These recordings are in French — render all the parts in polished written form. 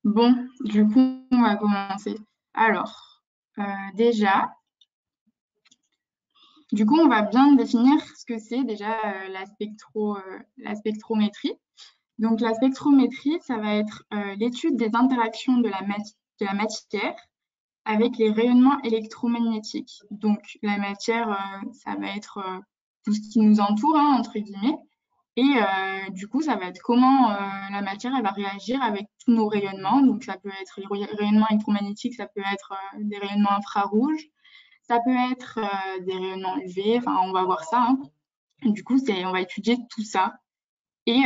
Bon, du coup, on va commencer. Alors, déjà, du coup, on va bien définir ce que c'est déjà la spectrométrie. Donc, la spectrométrie, ça va être l'étude des interactions de la matière avec les rayonnements électromagnétiques. Donc, la matière, ça va être tout ce qui nous entoure, hein, entre guillemets. Et du coup, ça va être comment la matière elle va réagir avec tous nos rayonnements. Donc, ça peut être les rayonnements électromagnétiques, ça peut être des rayonnements infrarouges, ça peut être des rayonnements UV. Enfin, on va voir ça, hein. Du coup, on va étudier tout ça. Et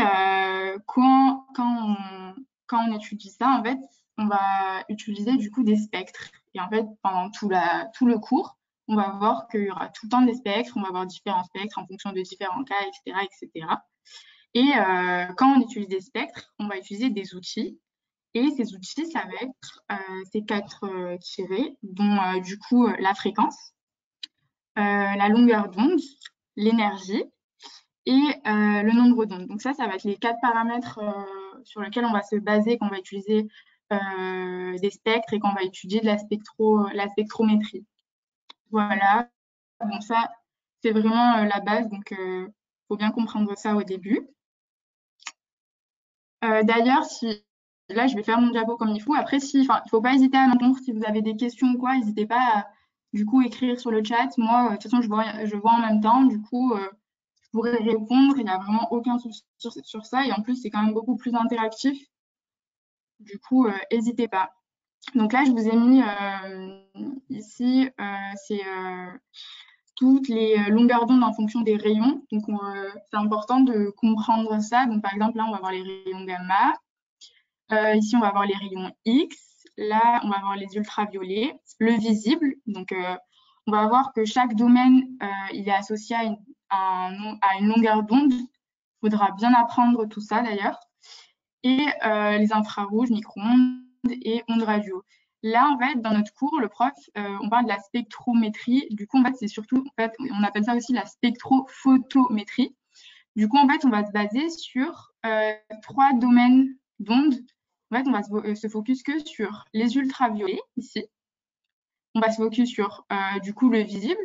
quand on étudie ça, en fait, on va utiliser du coup des spectres. Et en fait, pendant tout le cours, on va voir qu'il y aura tout le temps des spectres, on va avoir différents spectres en fonction de différents cas, etc., etc. Et quand on utilise des spectres, on va utiliser des outils. Et ces outils, ça va être ces quatre tirés, dont du coup la fréquence, la longueur d'onde, l'énergie et le nombre d'ondes. Donc ça va être les quatre paramètres sur lesquels on va se baser quand on va utiliser des spectres et quand on va étudier de la spectrométrie. Voilà, bon ça, c'est vraiment la base, donc faut bien comprendre ça au début. D'ailleurs, si là, je vais faire mon diapo comme il faut. Après, il faut pas hésiter à m'entendre si vous avez des questions ou quoi. N'hésitez pas à, du coup, écrire sur le chat. Moi, de toute façon, je vois en même temps. Du coup, je pourrais répondre. Il n'y a vraiment aucun souci sur ça. Et en plus, c'est quand même beaucoup plus interactif. Du coup, n'hésitez pas. Donc là, je vous ai mis ici, c'est toutes les longueurs d'onde en fonction des rayons. Donc, c'est important de comprendre ça. Donc, par exemple, là, on va voir les rayons gamma. Ici, on va avoir les rayons X. Là, on va avoir les ultraviolets, le visible. Donc, on va voir que chaque domaine, il est associé à une longueur d'onde. Il faudra bien apprendre tout ça d'ailleurs. Et les infrarouges, micro-ondes et ondes radio. Là, en fait, dans notre cours, le prof, on parle de la spectrométrie. Du coup, en fait, c'est surtout, en fait, on appelle ça aussi la spectrophotométrie. Du coup, en fait, on va se baser sur trois domaines d'ondes. En fait, on va se focus que sur les ultraviolets, ici. On va se focus sur, du coup, le visible.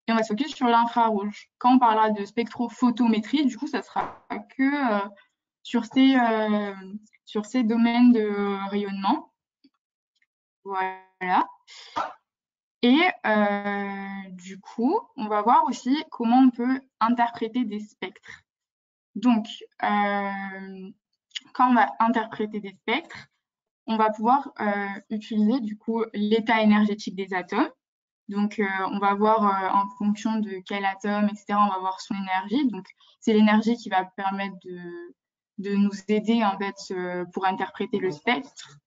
Et on va se focus sur l'infrarouge. Quand on parlera de spectrophotométrie, du coup, ça sera que sur ces domaines de rayonnement. Voilà. Et du coup, on va voir aussi comment on peut interpréter des spectres. Donc, quand on va interpréter des spectres, on va pouvoir utiliser du coup l'état énergétique des atomes. Donc, on va voir en fonction de quel atome, etc., on va voir son énergie. Donc, c'est l'énergie qui va permettre de nous aider en fait pour interpréter le spectre.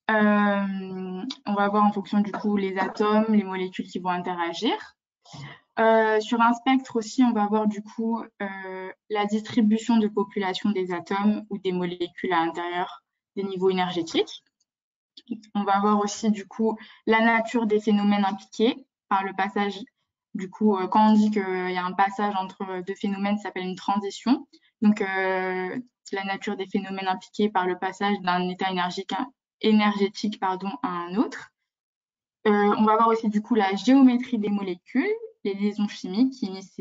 On va voir en fonction du coup les atomes, les molécules qui vont interagir. Sur un spectre aussi, on va voir du coup la distribution de population des atomes ou des molécules à l'intérieur des niveaux énergétiques. On va voir aussi du coup la nature des phénomènes impliqués par le passage. Du coup, quand on dit qu'il y a un passage entre deux phénomènes, ça s'appelle une transition. Donc, la nature des phénomènes impliqués par le passage d'un état énergétique à un autre. On va voir aussi du coup la géométrie des molécules, les liaisons chimiques qui unissent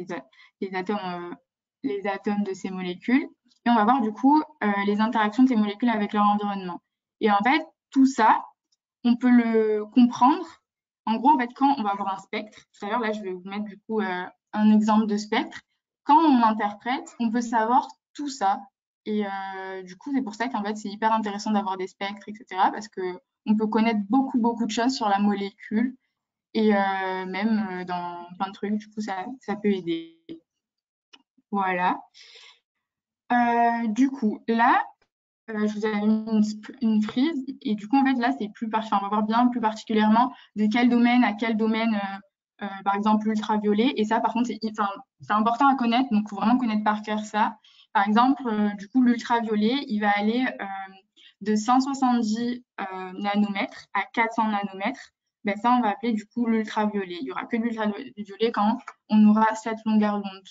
les atomes de ces molécules. Et on va voir du coup les interactions de ces molécules avec leur environnement. Et en fait, tout ça, on peut le comprendre. En gros, en fait, quand on va avoir un spectre, d'ailleurs là, je vais vous mettre du coup un exemple de spectre. Quand on interprète, on peut savoir tout ça. Et du coup, c'est pour ça qu'en fait, c'est hyper intéressant d'avoir des spectres, etc. Parce que on peut connaître beaucoup, beaucoup de choses sur la molécule et même dans plein de trucs. Du coup, ça peut aider. Voilà. Du coup, là, je vous avais mis une frise et du coup, en fait, là, on va voir bien plus particulièrement de quel domaine à quel domaine, par exemple, l'ultraviolet. Et ça, par contre, c'est important à connaître, donc il faut vraiment connaître par cœur ça. Par exemple, du coup, l'ultraviolet, il va aller de 170 nanomètres à 400 nanomètres. Ben, ça, on va appeler du coup l'ultraviolet. Il n'y aura que de l'ultraviolet quand on aura cette longueur d'onde.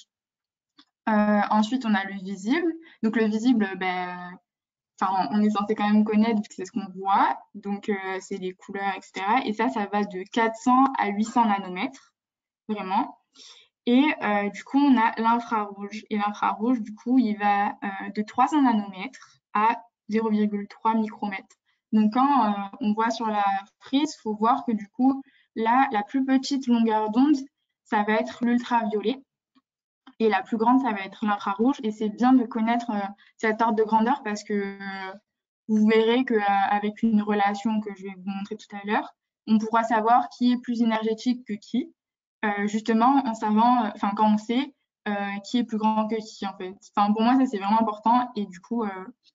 Ensuite, on a le visible. Donc, le visible, ben, enfin, on est censé quand même connaître, vu que c'est ce qu'on voit. Donc, c'est les couleurs, etc. Et ça va de 400 à 800 nanomètres, vraiment. Et du coup, on a l'infrarouge. Et l'infrarouge, du coup, il va de 300 nanomètres à 0,3 micromètres. Donc, quand on voit sur la frise, il faut voir que du coup, là, la plus petite longueur d'onde, ça va être l'ultraviolet. Et la plus grande, ça va être l'infrarouge. Et c'est bien de connaître cet ordre de grandeur parce que vous verrez qu'avec une relation que je vais vous montrer tout à l'heure, on pourra savoir qui est plus énergétique que qui, justement en savant, enfin quand on sait qui est plus grand que qui en fait. Enfin pour moi ça c'est vraiment important et du coup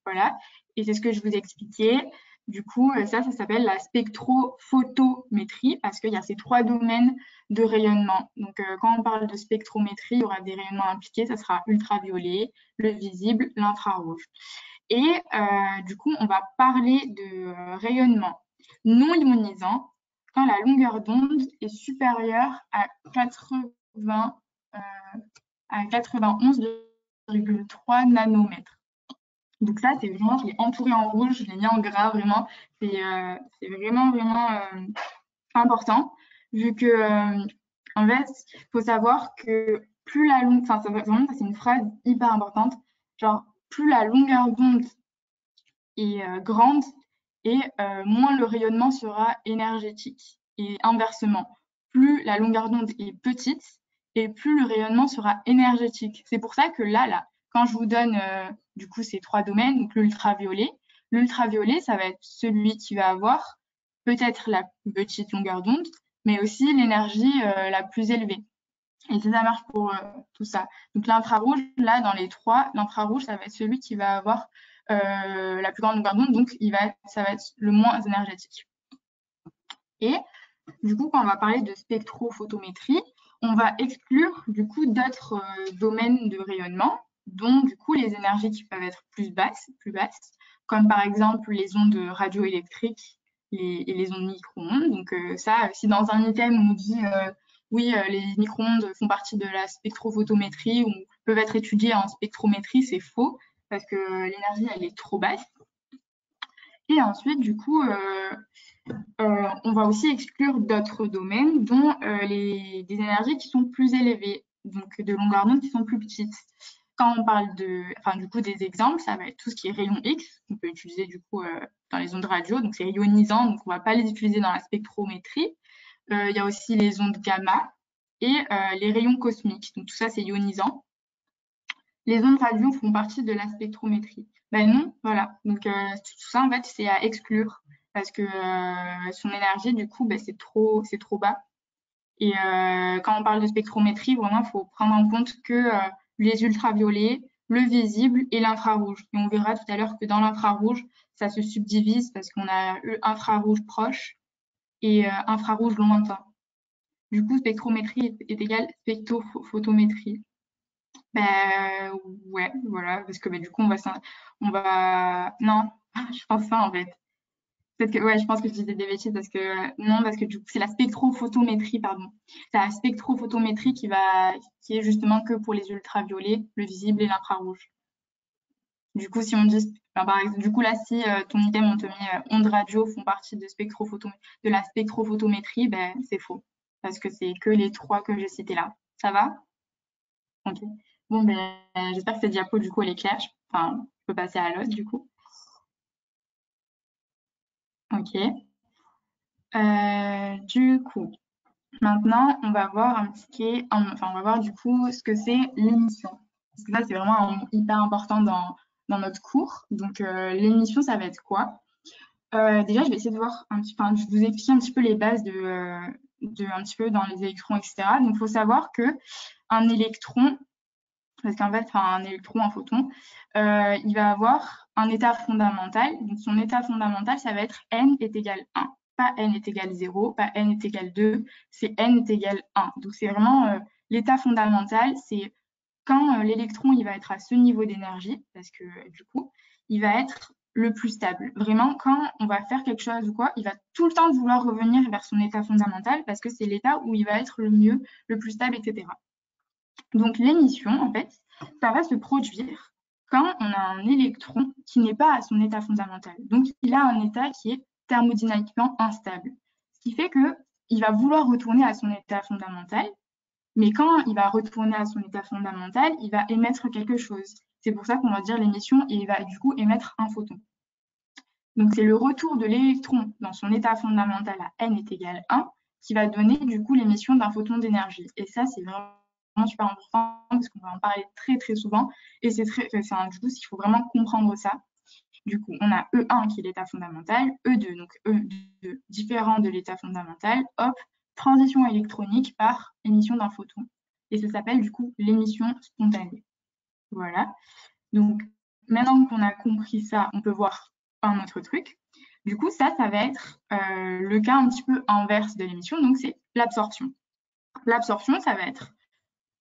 voilà. Et c'est ce que je vous expliquais. Du coup ça s'appelle la spectrophotométrie parce qu'il y a ces trois domaines de rayonnement. Donc quand on parle de spectrométrie, il y aura des rayonnements impliqués, ça sera ultraviolet, le visible, l'infrarouge. Et du coup, on va parler de rayonnement non ionisant quand la longueur d'onde est supérieure à 91,3 nanomètres. Donc ça, c'est vraiment, je l'ai entouré en rouge, je l'ai mis en gras, vraiment. C'est vraiment, vraiment important, vu que, en fait, il faut savoir que plus la longue, enfin, vraiment, ça, c'est une phrase hyper importante, genre, plus la longueur d'onde est grande et moins le rayonnement sera énergétique. Et inversement, plus la longueur d'onde est petite et plus le rayonnement sera énergétique. C'est pour ça que là, quand je vous donne du coup ces trois domaines, donc l'ultraviolet, ça va être celui qui va avoir peut-être la plus petite longueur d'onde, mais aussi l'énergie la plus élevée. Et ça marche pour tout ça. Donc l'infrarouge, là, dans les trois, l'infrarouge, ça va être celui qui va avoir la plus grande longueur d'onde, donc ça va être le moins énergétique. Et du coup, quand on va parler de spectrophotométrie, on va exclure du coup d'autres domaines de rayonnement, dont du coup les énergies qui peuvent être plus basses, comme par exemple les ondes radioélectriques et les ondes micro-ondes. Donc ça, si dans un item on nous dit oui, les micro-ondes font partie de la spectrophotométrie ou peuvent être étudiées en spectrométrie, c'est faux parce que l'énergie elle est trop basse. Et ensuite, du coup, on va aussi exclure d'autres domaines, dont des énergies qui sont plus élevées, donc de longueur d'onde qui sont plus petites. Quand on parle du coup, des exemples, ça va être tout ce qui est rayon X, qu'on peut utiliser du coup dans les ondes radio, donc c'est ionisant, donc on ne va pas les utiliser dans la spectrométrie. Il y a aussi les ondes gamma et les rayons cosmiques, donc tout ça c'est ionisant. Les ondes radio font partie de la spectrométrie. Ben non, voilà. Donc tout ça en fait c'est à exclure parce que son énergie du coup ben, c'est trop bas. Et quand on parle de spectrométrie, vraiment il faut prendre en compte que les ultraviolets, le visible et l'infrarouge. Et on verra tout à l'heure que dans l'infrarouge, ça se subdivise parce qu'on a infrarouge proche et infrarouge lointain. Du coup, spectrométrie est égale spectrophotométrie. Ben ouais, voilà, parce que du coup non, je pense pas en fait. Peut-être que ouais, je pense que je disais des bêtises parce que non, parce que du coup c'est la spectrophotométrie, pardon. C'est la spectrophotométrie qui est justement que pour les ultraviolets, le visible et l'infrarouge. Du coup, si on dit, enfin, par exemple, du coup là, si ton item on te met ondes radio font partie de la spectrophotométrie, ben c'est faux parce que c'est que les trois que j'ai cités là. Ça va? Ok. Bon, ben, j'espère que cette diapo, du coup, elle est claire. Enfin, je peux passer à l'autre, du coup. Ok. Du coup, maintenant, on va voir on va voir, du coup, ce que c'est l'émission. Parce que ça, c'est vraiment hyper important dans notre cours. Donc, l'émission, ça va être quoi? Déjà, je vais essayer de voir enfin, je vous explique un petit peu les bases un petit peu dans les électrons, etc. Donc, il faut savoir que un électron, parce qu'en fait, un électron, un photon, il va avoir un état fondamental. Donc, son état fondamental, ça va être n est égal 1. Pas n est égal 0, pas n est égal 2, c'est n est égal 1. Donc, c'est vraiment l'état fondamental, c'est quand l'électron il va être à ce niveau d'énergie, parce que du coup, il va être le plus stable. Vraiment, quand on va faire quelque chose ou quoi, il va tout le temps vouloir revenir vers son état fondamental parce que c'est l'état où il va être le mieux, le plus stable, etc. Donc l'émission, en fait, ça va se produire quand on a un électron qui n'est pas à son état fondamental. Donc, il a un état qui est thermodynamiquement instable. Ce qui fait qu'il va vouloir retourner à son état fondamental, mais quand il va retourner à son état fondamental, il va émettre quelque chose. C'est pour ça qu'on va dire l'émission et il va du coup émettre un photon. Donc, c'est le retour de l'électron dans son état fondamental à n est égal à 1 qui va donner du coup l'émission d'un photon d'énergie. Et ça, c'est vraiment super important parce qu'on va en parler très très souvent. Et du coup, il faut vraiment comprendre ça. Du coup, on a E1 qui est l'état fondamental, E2, donc E2 différent de l'état fondamental, hop, transition électronique par émission d'un photon. Et ça s'appelle du coup l'émission spontanée. Voilà. Donc, maintenant qu'on a compris ça, on peut voir un autre truc. Du coup, ça va être le cas un petit peu inverse de l'émission, donc c'est l'absorption. L'absorption, ça va être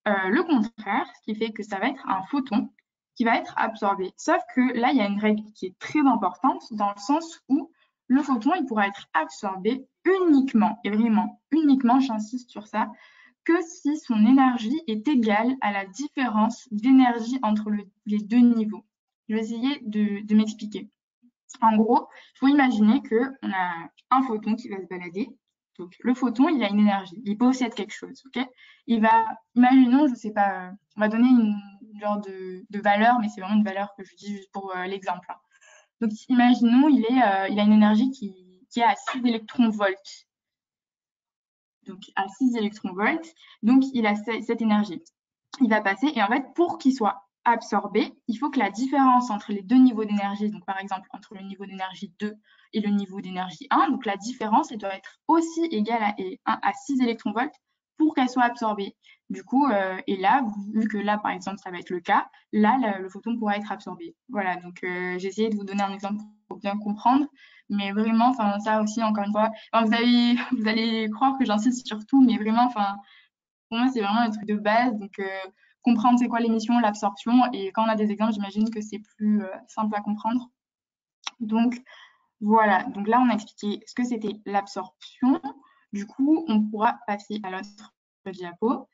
le contraire, ce qui fait que ça va être un photon qui va être absorbé. Sauf que là, il y a une règle qui est très importante dans le sens où le photon, il pourra être absorbé uniquement, et vraiment uniquement, j'insiste sur ça, que si son énergie est égale à la différence d'énergie entre les deux niveaux. Je vais essayer de m'expliquer. En gros, il faut imaginer qu'on a un photon qui va se balader. Donc, le photon, il a une énergie, il possède quelque chose, ok? Imaginons, je sais pas, on va donner une genre de valeur, mais c'est vraiment une valeur que je dis juste pour l'exemple, hein. Donc, imaginons, il a une énergie qui est à 6 électronvolts. Donc, à 6 électronvolts, donc il a cette énergie. Il va passer, et en fait, pour qu'il soit absorbé, il faut que la différence entre les deux niveaux d'énergie, donc par exemple entre le niveau d'énergie 2 et le niveau d'énergie 1, donc la différence, elle doit être aussi égale à 6 électronvolts pour qu'elle soit absorbée. Du coup, et là, vu que là, par exemple, ça va être le cas, là, le photon pourra être absorbé. Voilà, donc j'ai essayé de vous donner un exemple pour bien comprendre, mais vraiment, enfin, ça aussi, encore une fois, vous allez croire que j'insiste sur tout, mais vraiment, enfin, pour moi, c'est vraiment un truc de base. Donc, comprendre c'est quoi l'émission, l'absorption. Et quand on a des exemples, j'imagine que c'est plus simple à comprendre. Donc, voilà. Donc là, on a expliqué ce que c'était l'absorption. Du coup, on pourra passer à l'autre diapo.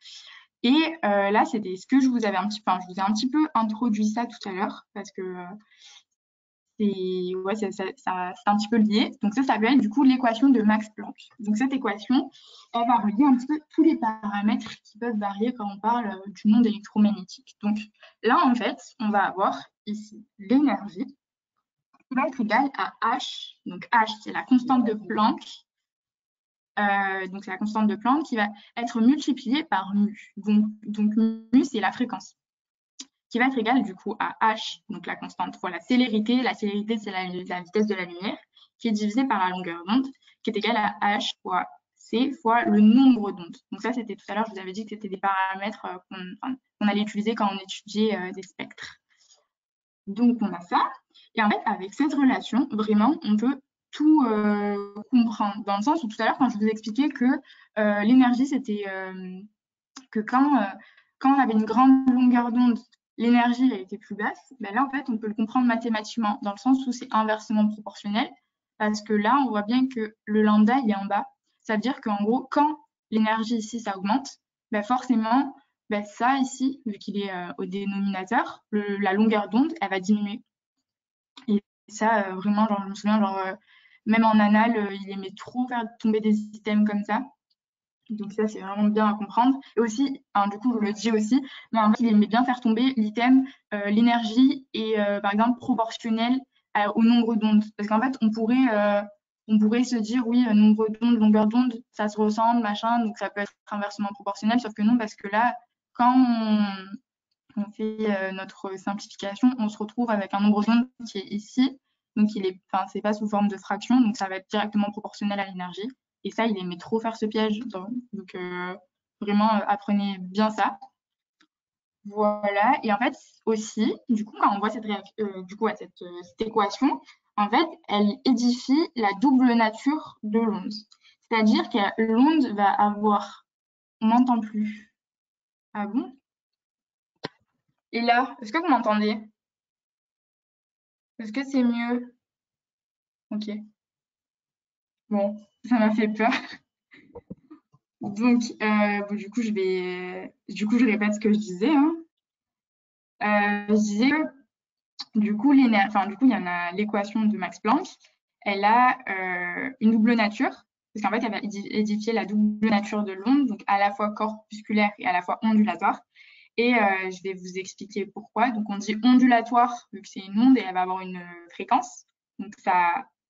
Et là, c'était ce que je vous ai un petit peu introduit ça tout à l'heure parce que c'est un petit peu lié. Donc ça s'appelle du coup l'équation de Max Planck. Donc cette équation, elle va relier un petit peu tous les paramètres qui peuvent varier quand on parle du monde électromagnétique. Donc là, en fait, on va avoir ici l'énergie qui va être égale à H. Donc H, c'est la constante de Planck. Donc c'est la constante de Planck qui va être multipliée par mu. Donc mu, c'est la fréquence, qui va être égale du coup à h, donc la constante fois la célérité. La célérité, c'est la vitesse de la lumière, qui est divisée par la longueur d'onde, qui est égale à h fois c fois le nombre d'ondes. Donc ça, c'était tout à l'heure, je vous avais dit que c'était des paramètres qu'on allait utiliser quand on étudiait des spectres. Donc on a ça. Et en fait, avec cette relation, vraiment, on peut tout comprendre. Dans le sens où tout à l'heure, quand je vous expliquais que l'énergie, c'était que quand on avait une grande longueur d'onde, l'énergie elle était plus basse, ben là en fait on peut le comprendre mathématiquement dans le sens où c'est inversement proportionnel parce que là on voit bien que le lambda il est en bas. Ça veut dire qu'en gros quand l'énergie ici ça augmente, ben forcément ben ça ici vu qu'il est au dénominateur, la longueur d'onde elle va diminuer. Et ça vraiment genre je me souviens même en anal il aimait trop faire tomber des items comme ça. Donc ça, c'est vraiment bien à comprendre. Et aussi, du coup, je le dis aussi, mais en fait, il aimait bien faire tomber l'item, l'énergie est, par exemple, proportionnelle au nombre d'ondes. Parce qu'en fait, on pourrait se dire, oui, nombre d'ondes, longueur d'onde, ça se ressemble, machin, donc ça peut être inversement proportionnel, sauf que non, parce que là, quand on fait notre simplification, on se retrouve avec un nombre d'ondes qui est ici, donc c'est pas sous forme de fraction, donc ça va être directement proportionnel à l'énergie. Et ça, il aimait trop faire ce piège. Donc, vraiment, apprenez bien ça. Voilà. Et en fait, aussi, du coup, quand on voit cette équation, en fait, elle édifie la double nature de l'onde. C'est-à-dire que l'onde va avoir... On m'entend plus. Ah bon? Et là, est-ce que vous m'entendez? Est-ce que c'est mieux? Ok. Bon, ça m'a fait peur. Donc, bon, du coup, je répète ce que je disais, hein. Je disais Du coup, il y en a l'équation de Max Planck. Elle a une double nature, parce qu'en fait, elle va édifier la double nature de l'onde, donc à la fois corpusculaire et à la fois ondulatoire. Et je vais vous expliquer pourquoi. Donc, on dit ondulatoire, vu que c'est une onde et elle va avoir une fréquence. Donc,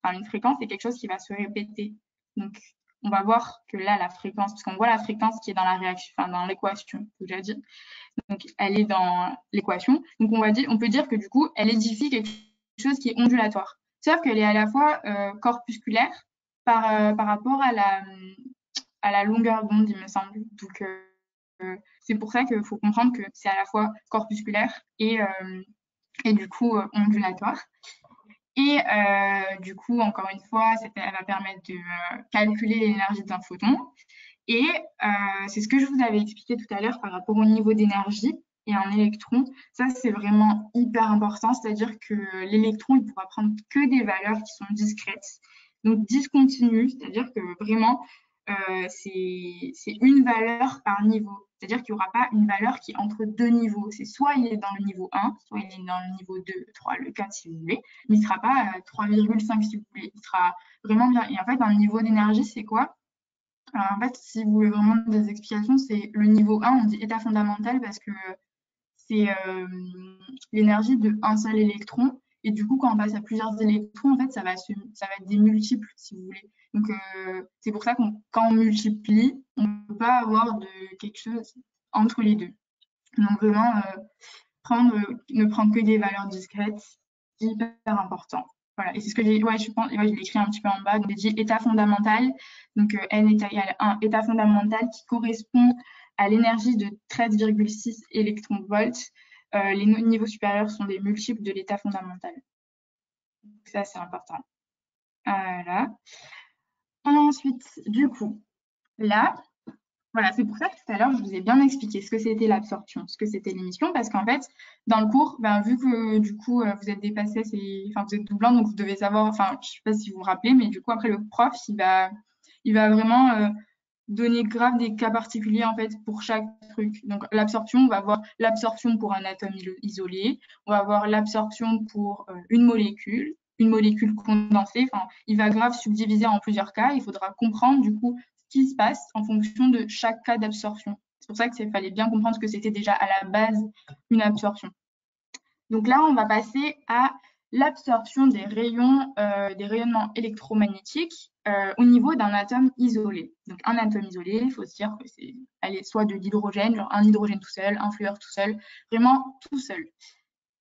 une fréquence, c'est quelque chose qui va se répéter. Donc, on va voir que là, la fréquence, parce qu'on voit la fréquence qui est dans la réaction, dans l'équation que j'ai dit. Donc, elle est dans l'équation. Donc, on peut dire que du coup, elle édifie quelque chose qui est ondulatoire. Sauf qu'elle est à la fois corpusculaire par rapport à la longueur d'onde, il me semble. Donc, c'est pour ça qu'il faut comprendre que c'est à la fois corpusculaire et du coup ondulatoire. Et du coup, encore une fois, elle va permettre de calculer l'énergie d'un photon. Et c'est ce que je vous avais expliqué tout à l'heure par rapport au niveau d'énergie et un électron. Ça, c'est vraiment hyper important, c'est-à-dire que l'électron, il pourra prendre que des valeurs qui sont discrètes, donc discontinues, c'est-à-dire que vraiment, c'est une valeur par niveau. C'est-à-dire qu'il n'y aura pas une valeur qui est entre deux niveaux. C'est soit il est dans le niveau 1, soit il est dans le niveau 2, 3, le 4 si vous voulez, mais il ne sera pas 3,5 si vous voulez. Il sera vraiment bien. Et en fait, un niveau d'énergie, c'est quoi? Alors, en fait, si vous voulez vraiment des explications, c'est le niveau 1, on dit état fondamental parce que c'est l'énergie de un seul électron. Et du coup, quand on passe à plusieurs électrons, en fait, ça va être des multiples, si vous voulez. Donc, c'est pour ça que quand on multiplie, on ne peut pas avoir de quelque chose entre les deux. Donc, vraiment, ne prendre que des valeurs discrètes, c'est hyper important. Voilà, et c'est ce que je pense, je l'ai écrit un petit peu en bas, donc j'ai dit état fondamental, donc N est égal à 1 état fondamental qui correspond à l'énergie de 13,6 électronvolts. Les niveaux supérieurs sont des multiples de l'état fondamental. Donc ça, c'est important. Voilà. Ensuite, du coup, là, voilà, c'est pour ça que tout à l'heure, je vous ai bien expliqué ce que c'était l'absorption, ce que c'était l'émission, parce qu'en fait, dans le cours, vu que du coup, vous êtes dépassé, vous êtes doublant, donc vous devez savoir, enfin, je sais pas si vous vous rappelez, mais du coup, après, le prof, il va vraiment donner grave des cas particuliers, en fait, pour chaque truc. Donc, l'absorption, on va voir l'absorption pour un atome isolé, on va voir l'absorption pour une molécule condensée, enfin, il va grave subdiviser en plusieurs cas, il faudra comprendre, du coup, qui se passe en fonction de chaque cas d'absorption. C'est pour ça qu'il fallait bien comprendre ce que c'était déjà à la base une absorption. Donc là, on va passer à l'absorption des rayonnements électromagnétiques au niveau d'un atome isolé. Donc un atome isolé, il faut se dire que c'est soit de l'hydrogène, genre un hydrogène tout seul, un fluor tout seul, vraiment tout seul.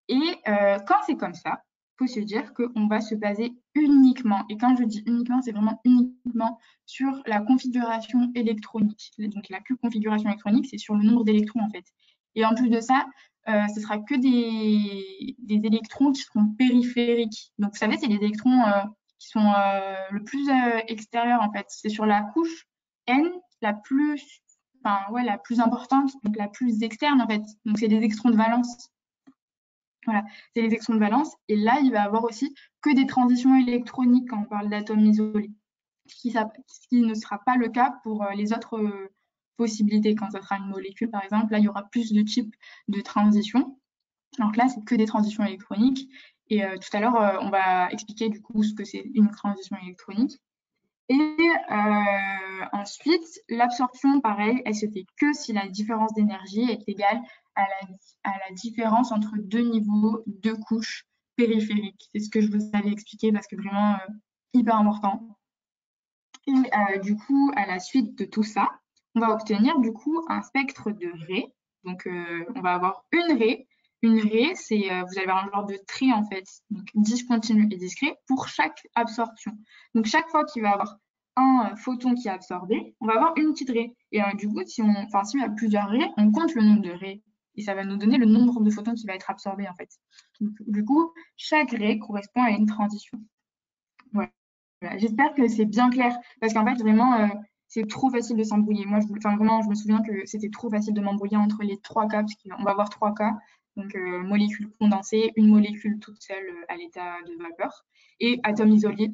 Et quand c'est comme ça, il faut se dire qu'on va se baser uniquement, et quand je dis uniquement, c'est vraiment uniquement sur la configuration électronique. Donc la configuration électronique, c'est sur le nombre d'électrons en fait. Et en plus de ça, ce sera que des électrons qui seront périphériques. Donc vous savez, c'est les électrons qui sont le plus extérieurs en fait. C'est sur la couche N la plus, la plus importante, donc la plus externe en fait. Donc c'est des électrons de valence. Voilà, c'est les électrons de valence. Et là, il va y avoir aussi que des transitions électroniques quand on parle d'atomes isolés, ce qui ne sera pas le cas pour les autres possibilités. Quand ça sera une molécule, par exemple, là, il y aura plus de types de transitions. Donc là, c'est que des transitions électroniques. Et tout à l'heure, on va expliquer du coup ce que c'est une transition électronique. Et ensuite, l'absorption, pareil, elle se fait que si la différence d'énergie est égale à la différence entre deux niveaux, deux couches périphériques. C'est ce que je vous avais expliqué parce que vraiment hyper important. Et du coup, à la suite de tout ça, on va obtenir du coup un spectre de raies. Donc, on va avoir une raie. Une raie, c'est vous allez avoir un genre de trait en fait, donc discontinu et discret pour chaque absorption. Donc, chaque fois qu'il va y avoir un photon qui est absorbé, on va avoir une petite raie. Et du coup, si on a plusieurs raies, on compte le nombre de raies et ça va nous donner le nombre de photons qui va être absorbé en fait. Donc, du coup, chaque raie correspond à une transition. Voilà. J'espère que c'est bien clair parce qu'en fait, vraiment, c'est trop facile de s'embrouiller. Moi, vraiment, je me souviens que c'était trop facile de m'embrouiller entre les trois cas parce qu'on va avoir trois cas. Donc, molécule condensée, une molécule toute seule à l'état de vapeur et atome isolé,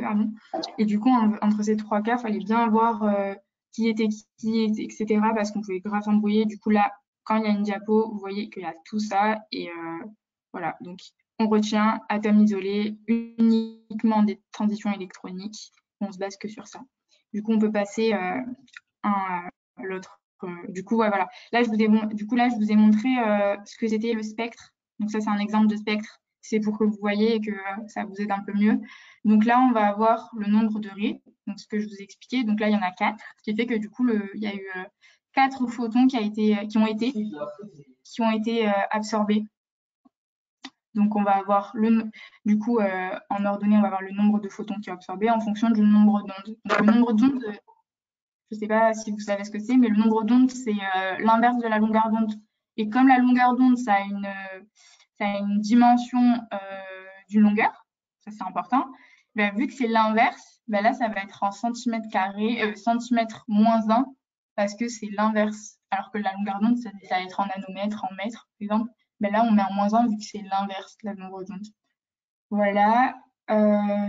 pardon. Et du coup, entre ces trois cas, il fallait bien voir qui était qui, etc. parce qu'on pouvait grave s'embrouiller. Du coup, là, quand il y a une diapo, vous voyez qu'il y a tout ça et Voilà, donc on retient atome isolé, uniquement des transitions électroniques. On se base que sur ça. Du coup, on peut passer à l'autre. Du coup, ouais, voilà. Là, je vous ai montré ce que c'était le spectre. Donc ça, c'est un exemple de spectre. C'est pour que vous voyez et que ça vous aide un peu mieux. Donc là, on va avoir le nombre de raies, donc ce que je vous ai expliqué. Donc là, il y en a 4, ce qui fait que du coup, il y a eu 4 photons qui ont été absorbés. Donc on va avoir du coup, en ordonnée, on va avoir le nombre de photons qui sont absorbés en fonction du nombre d'ondes. Donc le nombre d'ondes, je ne sais pas si vous savez ce que c'est, mais le nombre d'ondes, c'est l'inverse de la longueur d'onde. Et comme la longueur d'onde, ça a une dimension d'une longueur, ça c'est important, ben, vu que c'est l'inverse, ben là, ça va être en centimètres carrés, centimètres moins 1, parce que c'est l'inverse. Alors que la longueur d'onde, ça va être en nanomètres, en mètres, par exemple. Ben là, on met en moins 1 vu que c'est l'inverse de la longueur d'onde. Voilà.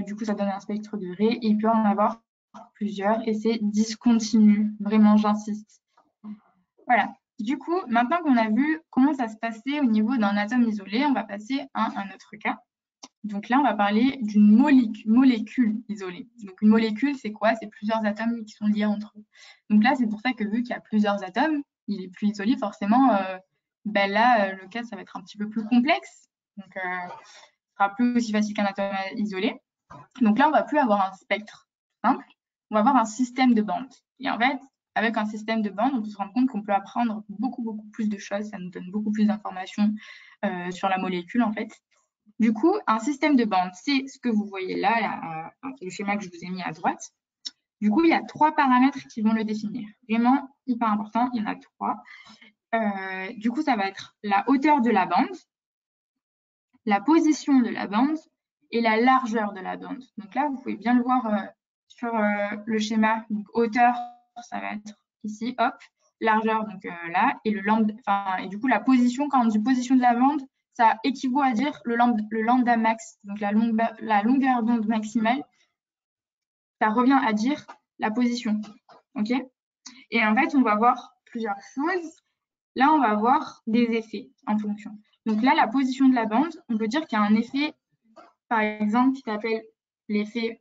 Du coup, ça donne un spectre de raies. Il peut en avoir plusieurs et c'est discontinu. Vraiment, j'insiste. Voilà. Du coup, maintenant qu'on a vu comment ça se passait au niveau d'un atome isolé, on va passer à un autre cas. Donc là, on va parler d'une molécule isolée. Donc une molécule, c'est quoi? C'est plusieurs atomes qui sont liés entre eux. Donc là, c'est pour ça que vu qu'il y a plusieurs atomes, il est plus isolé, forcément, ben là, le cas, ça va être un petit peu plus complexe. Donc, ce sera plus aussi facile qu'un atome isolé. Donc là, on va plus avoir un spectre simple, on va avoir un système de bandes. Et en fait, avec un système de bandes, on peut se rendre compte qu'on peut apprendre beaucoup, beaucoup plus de choses. Ça nous donne beaucoup plus d'informations sur la molécule, en fait. Du coup, un système de bandes, c'est ce que vous voyez là, le schéma que je vous ai mis à droite. Du coup, il y a 3 paramètres qui vont le définir. Vraiment hyper important, il y en a 3. Du coup, ça va être la hauteur de la bande, la position de la bande et la largeur de la bande. Donc là, vous pouvez bien le voir sur le schéma. Donc, hauteur, ça va être ici, hop. Largeur, donc là. Et et du coup, la position, quand on dit position de la bande, ça équivaut à dire le lambda max, donc la longueur d'onde maximale. Ça revient à dire la position. OK? Et en fait, on va voir plusieurs choses. Là, on va voir des effets en fonction. Donc là, la position de la bande, on peut dire qu'il y a un effet, par exemple, qui s'appelle l'effet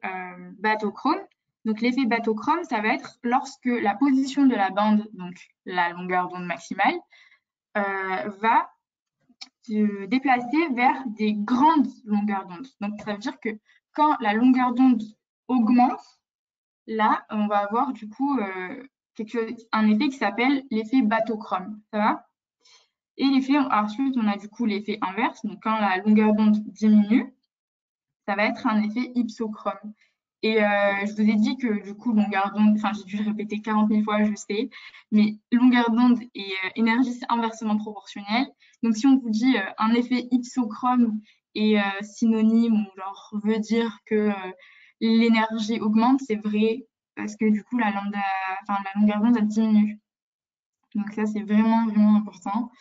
bateau-chrome. Donc l'effet bateau-chrome, ça va être lorsque la position de la bande, donc la longueur d'onde maximale, va se déplacer vers des grandes longueurs d'onde. Donc ça veut dire que quand la longueur d'onde augmente, là, on va avoir du coup un effet qui s'appelle l'effet bateau-chrome. Ça va? Et ensuite, on a du coup l'effet inverse. Donc, quand la longueur d'onde diminue, ça va être un effet hypsochrome. Et je vous ai dit que du coup, longueur d'onde, enfin, j'ai dû le répéter 40 000 fois, je sais, mais longueur d'onde et énergie, c'est inversement proportionnel. Donc, si on vous dit un effet hypsochrome est synonyme ou genre veut dire que l'énergie augmente, c'est vrai parce que du coup, la longueur d'onde, elle diminue. Donc, ça, c'est vraiment, vraiment important.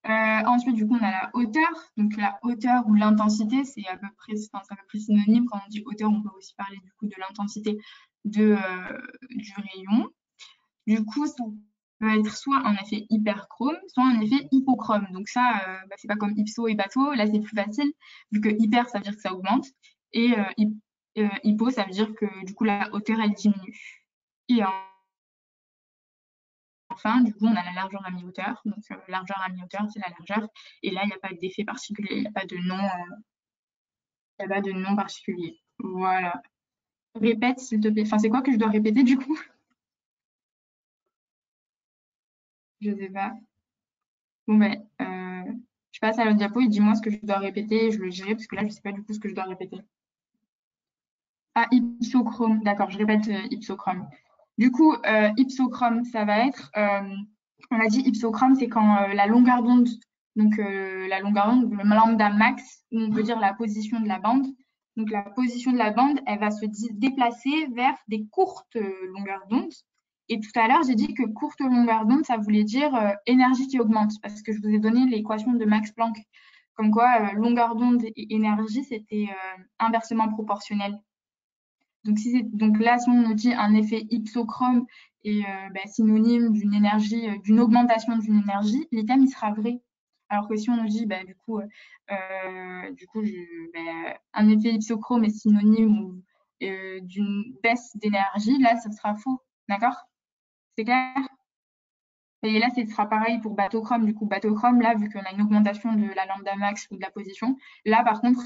Ensuite, du coup, on a la hauteur. Donc, la hauteur ou l'intensité, c'est à peu près synonyme. Quand on dit hauteur, on peut aussi parler du coup de l'intensité du rayon. Du coup, ça peut être soit un effet hyperchrome, soit un effet hypochrome. Donc ça, c'est pas comme hypso et bateau. Là, c'est plus facile, vu que hyper, ça veut dire que ça augmente. Et hypo, ça veut dire que du coup, la hauteur, elle diminue. Et enfin, du coup, on a la largeur à mi-hauteur. Donc, largeur à mi-hauteur, c'est la largeur. Et là, il n'y a pas d'effet particulier, il n'y a pas de nom particulier. Voilà. Répète, s'il te plaît. Enfin, c'est quoi que je dois répéter, du coup? Je sais pas. Bon, ben, je passe à l'autre diapo et dis-moi ce que je dois répéter et je le dirai parce que là, je sais pas du coup ce que je dois répéter. Ah, hypsochrome. D'accord, je répète hypsochrome. Du coup, hypsochrome, ça va être, on a dit hypsochrome, c'est quand la longueur d'onde, donc la longueur d'onde, le lambda max, ou on peut dire la position de la bande. Donc la position de la bande, elle va se déplacer vers des courtes longueurs d'onde. Et tout à l'heure, j'ai dit que courte longueur d'onde, ça voulait dire énergie qui augmente, parce que je vous ai donné l'équation de Max Planck, comme quoi longueur d'onde et énergie, c'était inversement proportionnel. Donc là, si on nous dit un effet hypsochrome est synonyme d'une énergie, d'une augmentation d'une énergie, l'item il sera vrai. Alors que si on nous dit, un effet hypsochrome est synonyme d'une baisse d'énergie, là, ce sera faux. D'accord? C'est clair? Et là, ce sera pareil pour bateau-chrome. Du coup, bateau-chrome, là, vu qu'on a une augmentation de la lambda max ou de la position, là, par contre,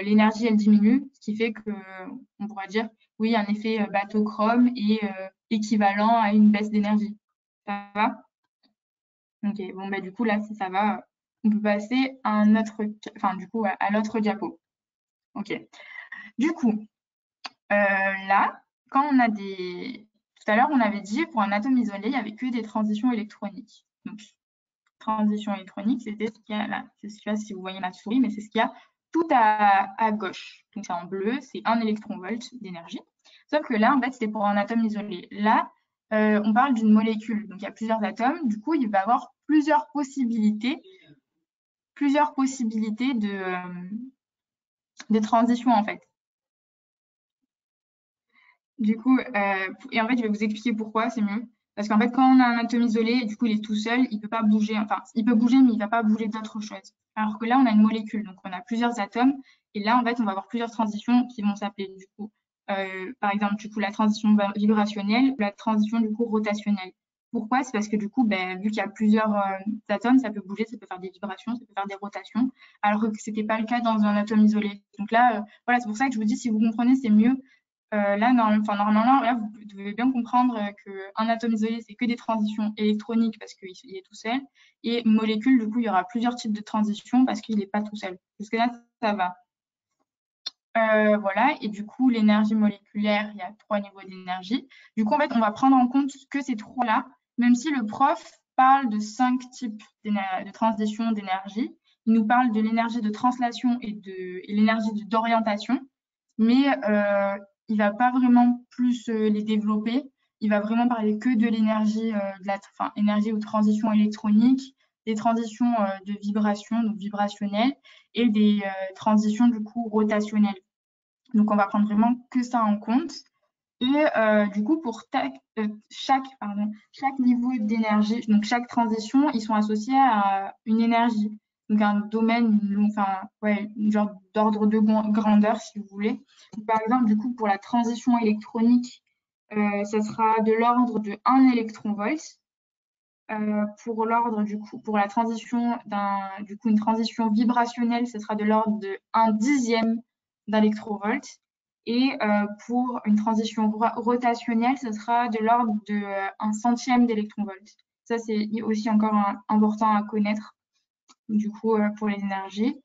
l'énergie, elle diminue, ce qui fait qu'on pourra dire, oui, un effet bateau-chrome est équivalent à une baisse d'énergie. Ça va? Ok, bon, du coup, là, si ça va, on peut passer à un autre, enfin, du coup, à l'autre diapo. Ok. Du coup, là, quand on a des... Tout à l'heure, on avait dit, pour un atome isolé, il n'y avait que des transitions électroniques. Donc, transition électronique, c'était ce qu'il y a là. Je ne sais pas si vous voyez ma souris, mais c'est ce qu'il y a tout à gauche. Donc, c'est en bleu, c'est 1 électron-volt d'énergie. Sauf que là, en fait, c'était pour un atome isolé. Là, on parle d'une molécule. Donc, il y a plusieurs atomes. Du coup, il va y avoir plusieurs possibilités de transition, en fait. Du coup, et en fait, je vais vous expliquer pourquoi, c'est mieux. Parce qu'en fait, quand on a un atome isolé, du coup, il est tout seul, il peut pas bouger. Enfin, il peut bouger, mais il va pas bouger d'autre chose. Alors que là, on a une molécule, donc on a plusieurs atomes. Et là, en fait, on va avoir plusieurs transitions qui vont s'appeler, du coup, par exemple, du coup, la transition vibrationnelle ou la transition, du coup, rotationnelle. Pourquoi? C'est parce que, du coup, vu qu'il y a plusieurs atomes, ça peut bouger, ça peut faire des vibrations, ça peut faire des rotations, alors que c'était pas le cas dans un atome isolé. Donc là, voilà, c'est pour ça que je vous dis, si vous comprenez, c'est mieux. Là, normalement, là, vous devez bien comprendre qu'un atome isolé, c'est que des transitions électroniques parce qu'il est tout seul. Et une molécule, du coup, il y aura plusieurs types de transitions parce qu'il n'est pas tout seul. Jusque-là, ça va. Voilà, et du coup, l'énergie moléculaire, il y a 3 niveaux d'énergie. Du coup, en fait, on va prendre en compte que ces 3-là, même si le prof parle de 5 types de transition d'énergie. Il nous parle de l'énergie de translation et l'énergie d'orientation, mais il va pas vraiment plus les développer. Il va vraiment parler que de l'énergie, énergie ou transition électronique, des transitions de vibration, donc vibrationnelles, et des transitions du coup rotationnelles. Donc on va prendre vraiment que ça en compte. Et du coup, pour chaque niveau d'énergie, donc chaque transition, ils sont associés à une énergie. Donc un domaine, une genre d'ordre de grandeur, si vous voulez. Donc, par exemple, du coup, pour la transition électronique, ça sera de l'ordre de 1 électron-volt. Pour la transition une transition vibrationnelle, ce sera de l'ordre de 1/10 d'électron-volt. Et pour une transition rotationnelle, ce sera de l'ordre de 1/100 d'électron-volt. Ça, c'est aussi encore important à connaître, du coup, pour les énergies.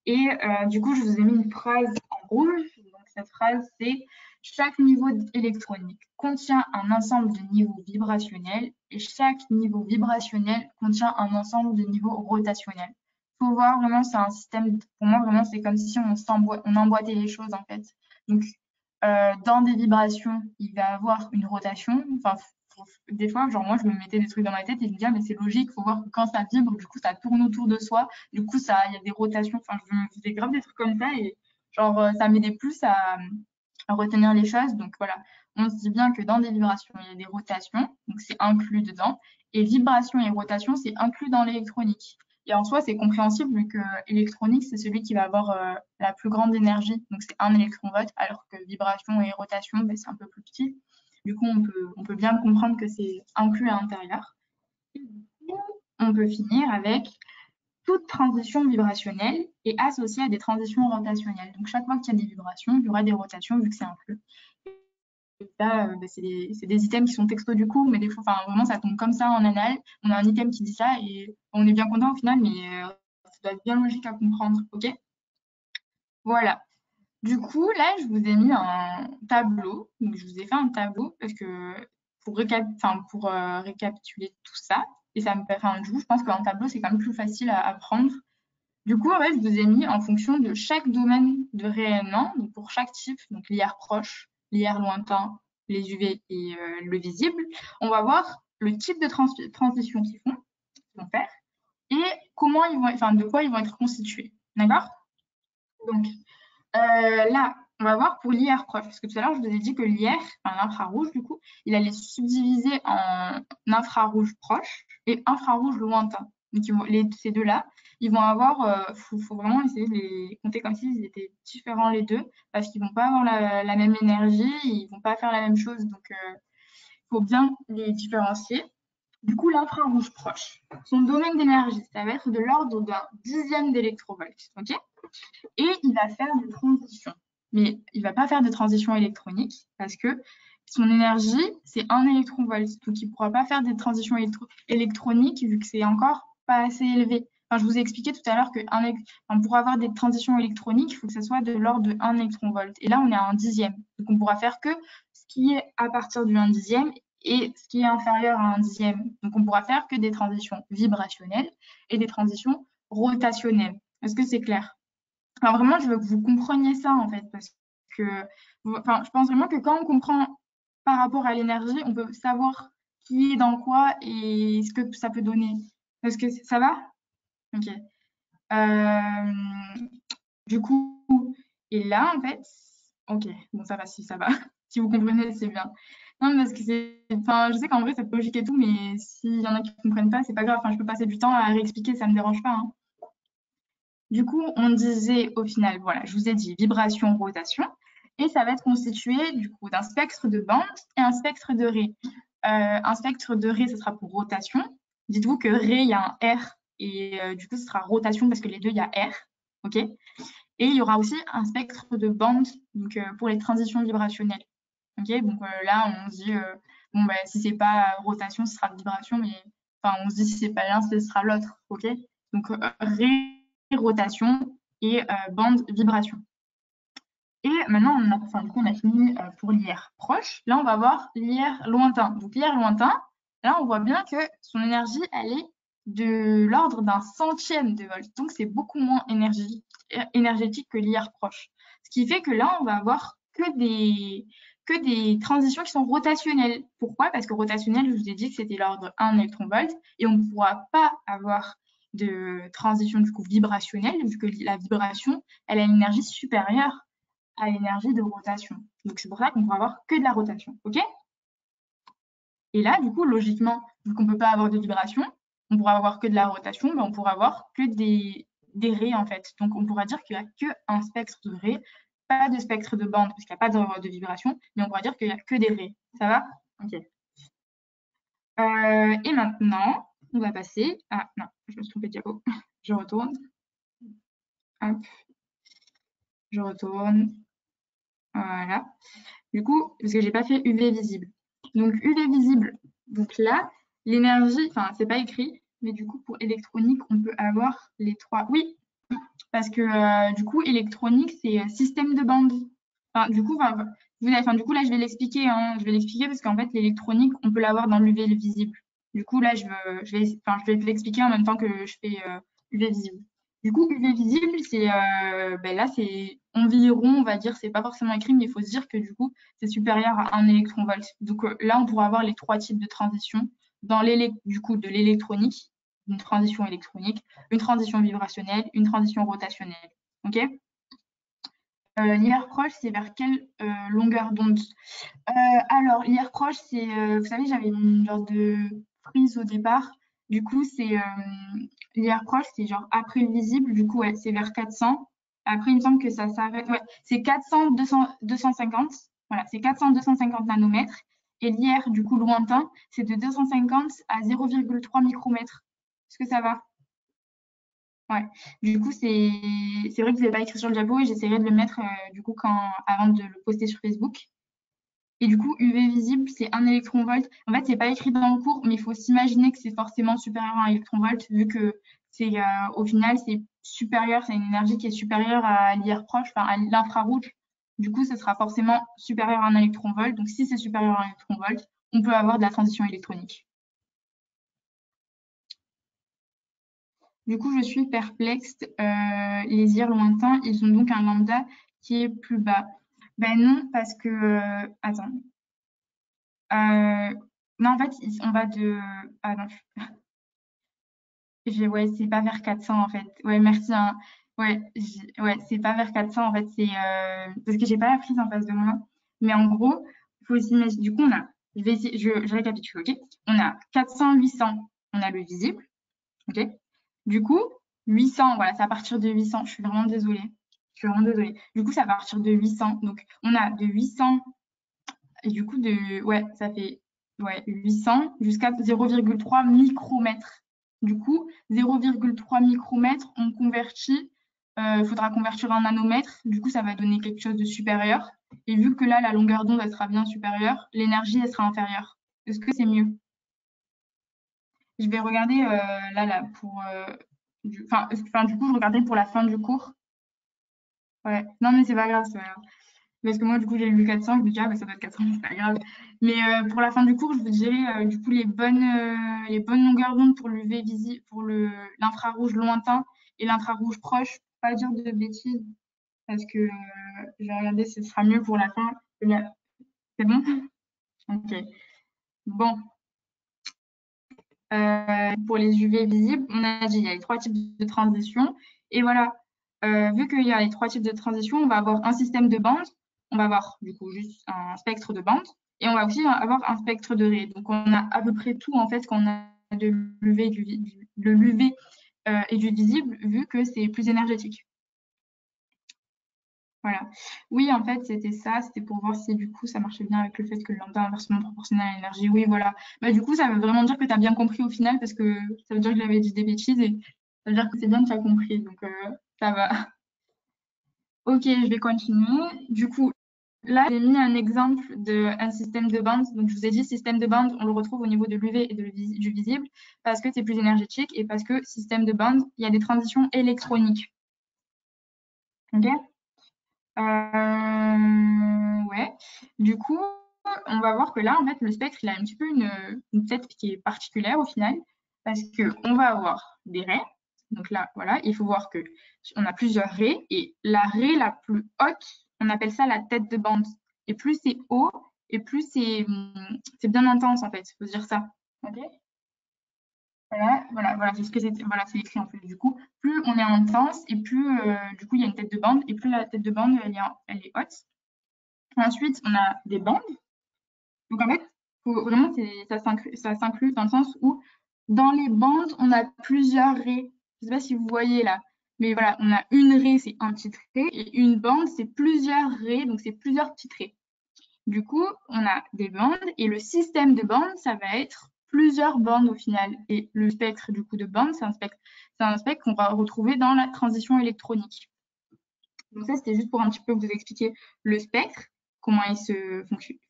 Et du coup, je vous ai mis une phrase en rouge. Donc, cette phrase, c'est « Chaque niveau électronique contient un ensemble de niveaux vibrationnels et chaque niveau vibrationnel contient un ensemble de niveaux rotationnels. » Il faut voir vraiment, c'est un système, pour moi, vraiment, c'est comme si on emboîtait les choses, en fait. Donc, dans des vibrations, il va y avoir une rotation. Enfin, des fois, genre moi, je me mettais des trucs dans ma tête et je me disais, mais c'est logique, il faut voir que quand ça vibre, du coup, ça tourne autour de soi. Du coup, il y a des rotations. Enfin, je me faisais grave des trucs comme ça et genre, ça m'aidait plus à retenir les choses. Donc voilà, on se dit bien que dans des vibrations, il y a des rotations, donc c'est inclus dedans. Et vibration et rotation, c'est inclus dans l'électronique. Et en soi, c'est compréhensible vu que électronique, c'est celui qui va avoir la plus grande énergie. Donc, c'est 1 électron-volt, alors que vibration et rotation, c'est un peu plus petit. Du coup, on peut bien comprendre que c'est inclus à l'intérieur. On peut finir avec toute transition vibrationnelle est associée à des transitions rotationnelles. Donc, chaque fois qu'il y a des vibrations, il y aura des rotations vu que c'est inclus. Et là, c'est des items qui sont textos du coup, mais des fois, vraiment, ça tombe comme ça en annale. On a un item qui dit ça et on est bien content au final, mais ça doit être bien logique à comprendre. OK? Voilà. Du coup, là, je vous ai mis un tableau. Donc, je vous ai fait un tableau parce que pour récapituler tout ça, et ça me du coup, je pense qu'un tableau, c'est quand même plus facile à apprendre. Du coup, en fait, je vous ai mis en fonction de chaque domaine de rayonnement, donc pour chaque type, donc l'IR proche, l'IR lointain, les UV et le visible, on va voir le type de transition qu'ils vont faire et comment de quoi ils vont être constitués. D'accord? Donc, là, on va voir pour l'IR proche, parce que tout à l'heure, je vous ai dit que l'IR, l'infrarouge, du coup, il allait se subdiviser en infrarouge proche et infrarouge lointain. Donc, ces deux-là, ils vont avoir, faut vraiment essayer de les compter comme s'ils étaient différents les deux, parce qu'ils vont pas avoir la même énergie, ils vont pas faire la même chose, donc faut bien les différencier. Du coup, l'infrarouge proche, son domaine d'énergie, ça va être de l'ordre d'un dixième d'électrovolt, ok? Et il va faire des transitions. Mais il ne va pas faire de transition électronique parce que son énergie, c'est 1 électronvolt. Donc, il ne pourra pas faire des transitions électroniques vu que c'est encore pas assez élevé. Enfin, je vous ai expliqué tout à l'heure que pour avoir des transitions électroniques, il faut que ça soit de l'ordre de 1 électronvolt. Et là, on est à un dixième. Donc, on pourra faire que ce qui est à partir du 1 dixième et ce qui est inférieur à 1 dixième. Donc, on pourra faire que des transitions vibrationnelles et des transitions rotationnelles. Est-ce que c'est clair? Enfin, vraiment, je veux que vous compreniez ça, en fait, parce que, enfin, je pense vraiment que quand on comprend par rapport à l'énergie, on peut savoir qui est dans quoi et ce que ça peut donner. Est-ce que ça va? Ok. Du coup, et là, en fait, ok, bon, ça va, si ça va. Si vous comprenez, c'est bien. Non, parce que enfin, je sais qu'en vrai, c'est logique et tout, mais s'il y en a qui ne comprennent pas, c'est pas grave. Enfin, je peux passer du temps à réexpliquer, ça me dérange pas, hein. Du coup, on disait au final, voilà, je vous ai dit vibration, rotation, et ça va être constitué du coup d'un spectre de bande et un spectre de ray. Un spectre de ray, ce sera pour rotation. Dites-vous que ray, il y a un R, et du coup, ce sera rotation parce que les deux, il y a R, ok? Et il y aura aussi un spectre de bande, donc pour les transitions vibrationnelles, ok? Donc là, on se dit, bon, bah, si c'est pas rotation, ce sera vibration, mais enfin, on se dit si c'est pas l'un, ce sera l'autre, ok? Donc ray, rotation et bande vibration. Et maintenant, enfin, du coup, on a fini pour l'IR proche. Là, on va voir l'IR lointain. Donc, l'IR lointain, là, on voit bien que son énergie, elle est de l'ordre d'un centième de volt. Donc, c'est beaucoup moins énergétique que l'IR proche. Ce qui fait que là, on va avoir que des transitions qui sont rotationnelles. Pourquoi? Parce que rotationnel, je vous ai dit que c'était l'ordre 1 électron-volt et on ne pourra pas avoir de transition du coup vibrationnelle, vu que la vibration, elle a une énergie supérieure à l'énergie de rotation. Donc c'est pour ça qu'on pourra avoir que de la rotation, ok? Et là, du coup, logiquement, vu qu'on ne peut pas avoir de vibration, on pourra avoir que de la rotation, mais on pourra avoir que des raies en fait. Donc on pourra dire qu'il n'y a qu'un spectre de raies, pas de spectre de bande parce qu'il n'y a pas de vibration, mais on pourra dire qu'il n'y a que des raies. Ça va? Ok. Et maintenant, on va passer à... Non, je me suis trompée de diapo. Je retourne. Hop, je retourne. Voilà. Du coup, parce que j'ai pas fait UV visible. Donc UV visible, donc là, l'énergie, enfin c'est pas écrit, mais du coup pour électronique, on peut avoir les trois. Oui, parce que du coup électronique c'est système de bande. Enfin, du coup, du coup là je vais l'expliquer, hein, je vais l'expliquer parce qu'en fait l'électronique on peut l'avoir dans l'UV visible. Du coup là je vais l'expliquer en même temps que je fais UV visible. Du coup UV visible c'est ben là c'est environ on va dire c'est pas forcément écrit mais il faut se dire que du coup c'est supérieur à 1 électron-volt. Donc là on pourra avoir les trois types de transitions dans du coup de l'électronique, une transition électronique, une transition vibrationnelle, une transition rotationnelle. Ok? L'IR proche, c'est vers quelle longueur d'onde? Alors, l'IR proche, c'est, vous savez, j'avais une genre de prise au départ. Du coup, c'est l'IR proche, c'est genre après le visible. Du coup, ouais, c'est vers 400. Après, il me semble que ça s'arrête. Ouais, c'est 400, 200, 250. Voilà, c'est 400, 250 nanomètres. Et l'IR, du coup, lointain, c'est de 250 à 0,3 micromètres. Est-ce que ça va? Ouais. Du coup, c'est vrai que je l'ai pas écrit sur le diapo et j'essaierai de le mettre du coup avant de le poster sur Facebook. Et du coup, UV visible, c'est 1 électron-volt. En fait, c'est pas écrit dans le cours, mais il faut s'imaginer que c'est forcément supérieur à 1 électron-volt, vu que c'est au final, c'est supérieur, c'est une énergie qui est supérieure à l'IR proche, enfin à l'infrarouge. Du coup, ce sera forcément supérieur à 1 électron-volt. Donc, si c'est supérieur à 1 électron-volt, on peut avoir de la transition électronique. Du coup, je suis perplexe. Les IR lointains, ils ont donc un lambda qui est plus bas. Ben non, parce que... attends. Non, en fait, on va de... Ah non, ouais, c'est pas vers 400 en fait. Ouais, merci, hein. Ouais, ouais, c'est pas vers 400 en fait. C'est parce que j'ai pas la prise en face de moi. Mais en gros, il faut aussi imaginer. Du coup, on a... Je vais essayer, je récapitule, ok? On a 400, 800, on a le visible, ok? Du coup, 800, voilà, c'est à partir de 800. Je suis vraiment désolée. Je suis vraiment désolée. Du coup, c'est à partir de 800. Donc, on a de 800 et du coup, ouais, ça fait ouais, 800 jusqu'à 0,3 micromètres. Du coup, 0,3 micromètres, on convertit, il faudra convertir en nanomètres. Du coup, ça va donner quelque chose de supérieur. Et vu que là, la longueur d'onde, elle sera bien supérieure, l'énergie, elle sera inférieure. Est-ce que c'est mieux? Je vais regarder là, pour. Du coup, je regardais pour la fin du cours. Ouais. Non, mais c'est pas grave, c'est pas grave. Parce que moi, du coup, j'ai lu 400, je me dis, ah, bah, ça doit être 400, c'est pas grave. Mais pour la fin du cours, je vous dirai du coup les bonnes longueurs d'onde pour l'UV visible, pour l'infrarouge lointain et l'infrarouge proche. Pas dire de bêtises, parce que je vais regarder, ce sera mieux pour la fin. C'est bon? Ok. Bon, pour les UV visibles, on a dit il y a les trois types de transitions. Et voilà, vu qu'il y a les trois types de transitions, on va avoir un système de bandes, on va avoir du coup juste un spectre de bandes, et on va aussi avoir un spectre de raies. Donc on a à peu près tout en fait qu'on a de l'UV, de l'UV et du visible, vu que c'est plus énergétique. Voilà. Oui, en fait, c'était ça. C'était pour voir si du coup ça marchait bien avec le fait que le lambda est inversement proportionnel à l'énergie. Oui, voilà. Bah, du coup, ça veut vraiment dire que tu as bien compris au final parce que ça veut dire que j'avais dit des bêtises et ça veut dire que c'est bien que tu as compris. Donc, ça va. Ok, je vais continuer. Du coup, là, j'ai mis un exemple d'un système de bande. Donc, je vous ai dit, système de bande, on le retrouve au niveau de l'UV et du visible parce que c'est plus énergétique et parce que système de bande, il y a des transitions électroniques. Ok? Ouais. Du coup, on va voir que là, en fait, le spectre, il a un petit peu une tête qui est particulière au final, parce que on va avoir des raies. Donc là, voilà, il faut voir que on a plusieurs raies, et la raie la plus haute, on appelle ça la tête de bande. Et plus c'est haut, et plus c'est bien intense, en fait. Il faut se dire ça. Ok. Voilà, c'est ce que voilà, c'est écrit en fait. Du coup, plus on est intense et plus du coup il y a une tête de bande et plus la tête de bande elle est haute. Ensuite, on a des bandes. Donc en fait, vraiment ça s'inclut dans le sens où dans les bandes, on a plusieurs raies. Je sais pas si vous voyez là, mais voilà, on a une raie, c'est un petit trait, et une bande, c'est plusieurs raies, donc c'est plusieurs petits traits. Du coup, on a des bandes et le système de bandes, ça va être plusieurs bandes au final. Et le spectre du coup de bandes, c'est un spectre qu'on va retrouver dans la transition électronique. Donc ça, c'était juste pour un petit peu vous expliquer le spectre, comment il se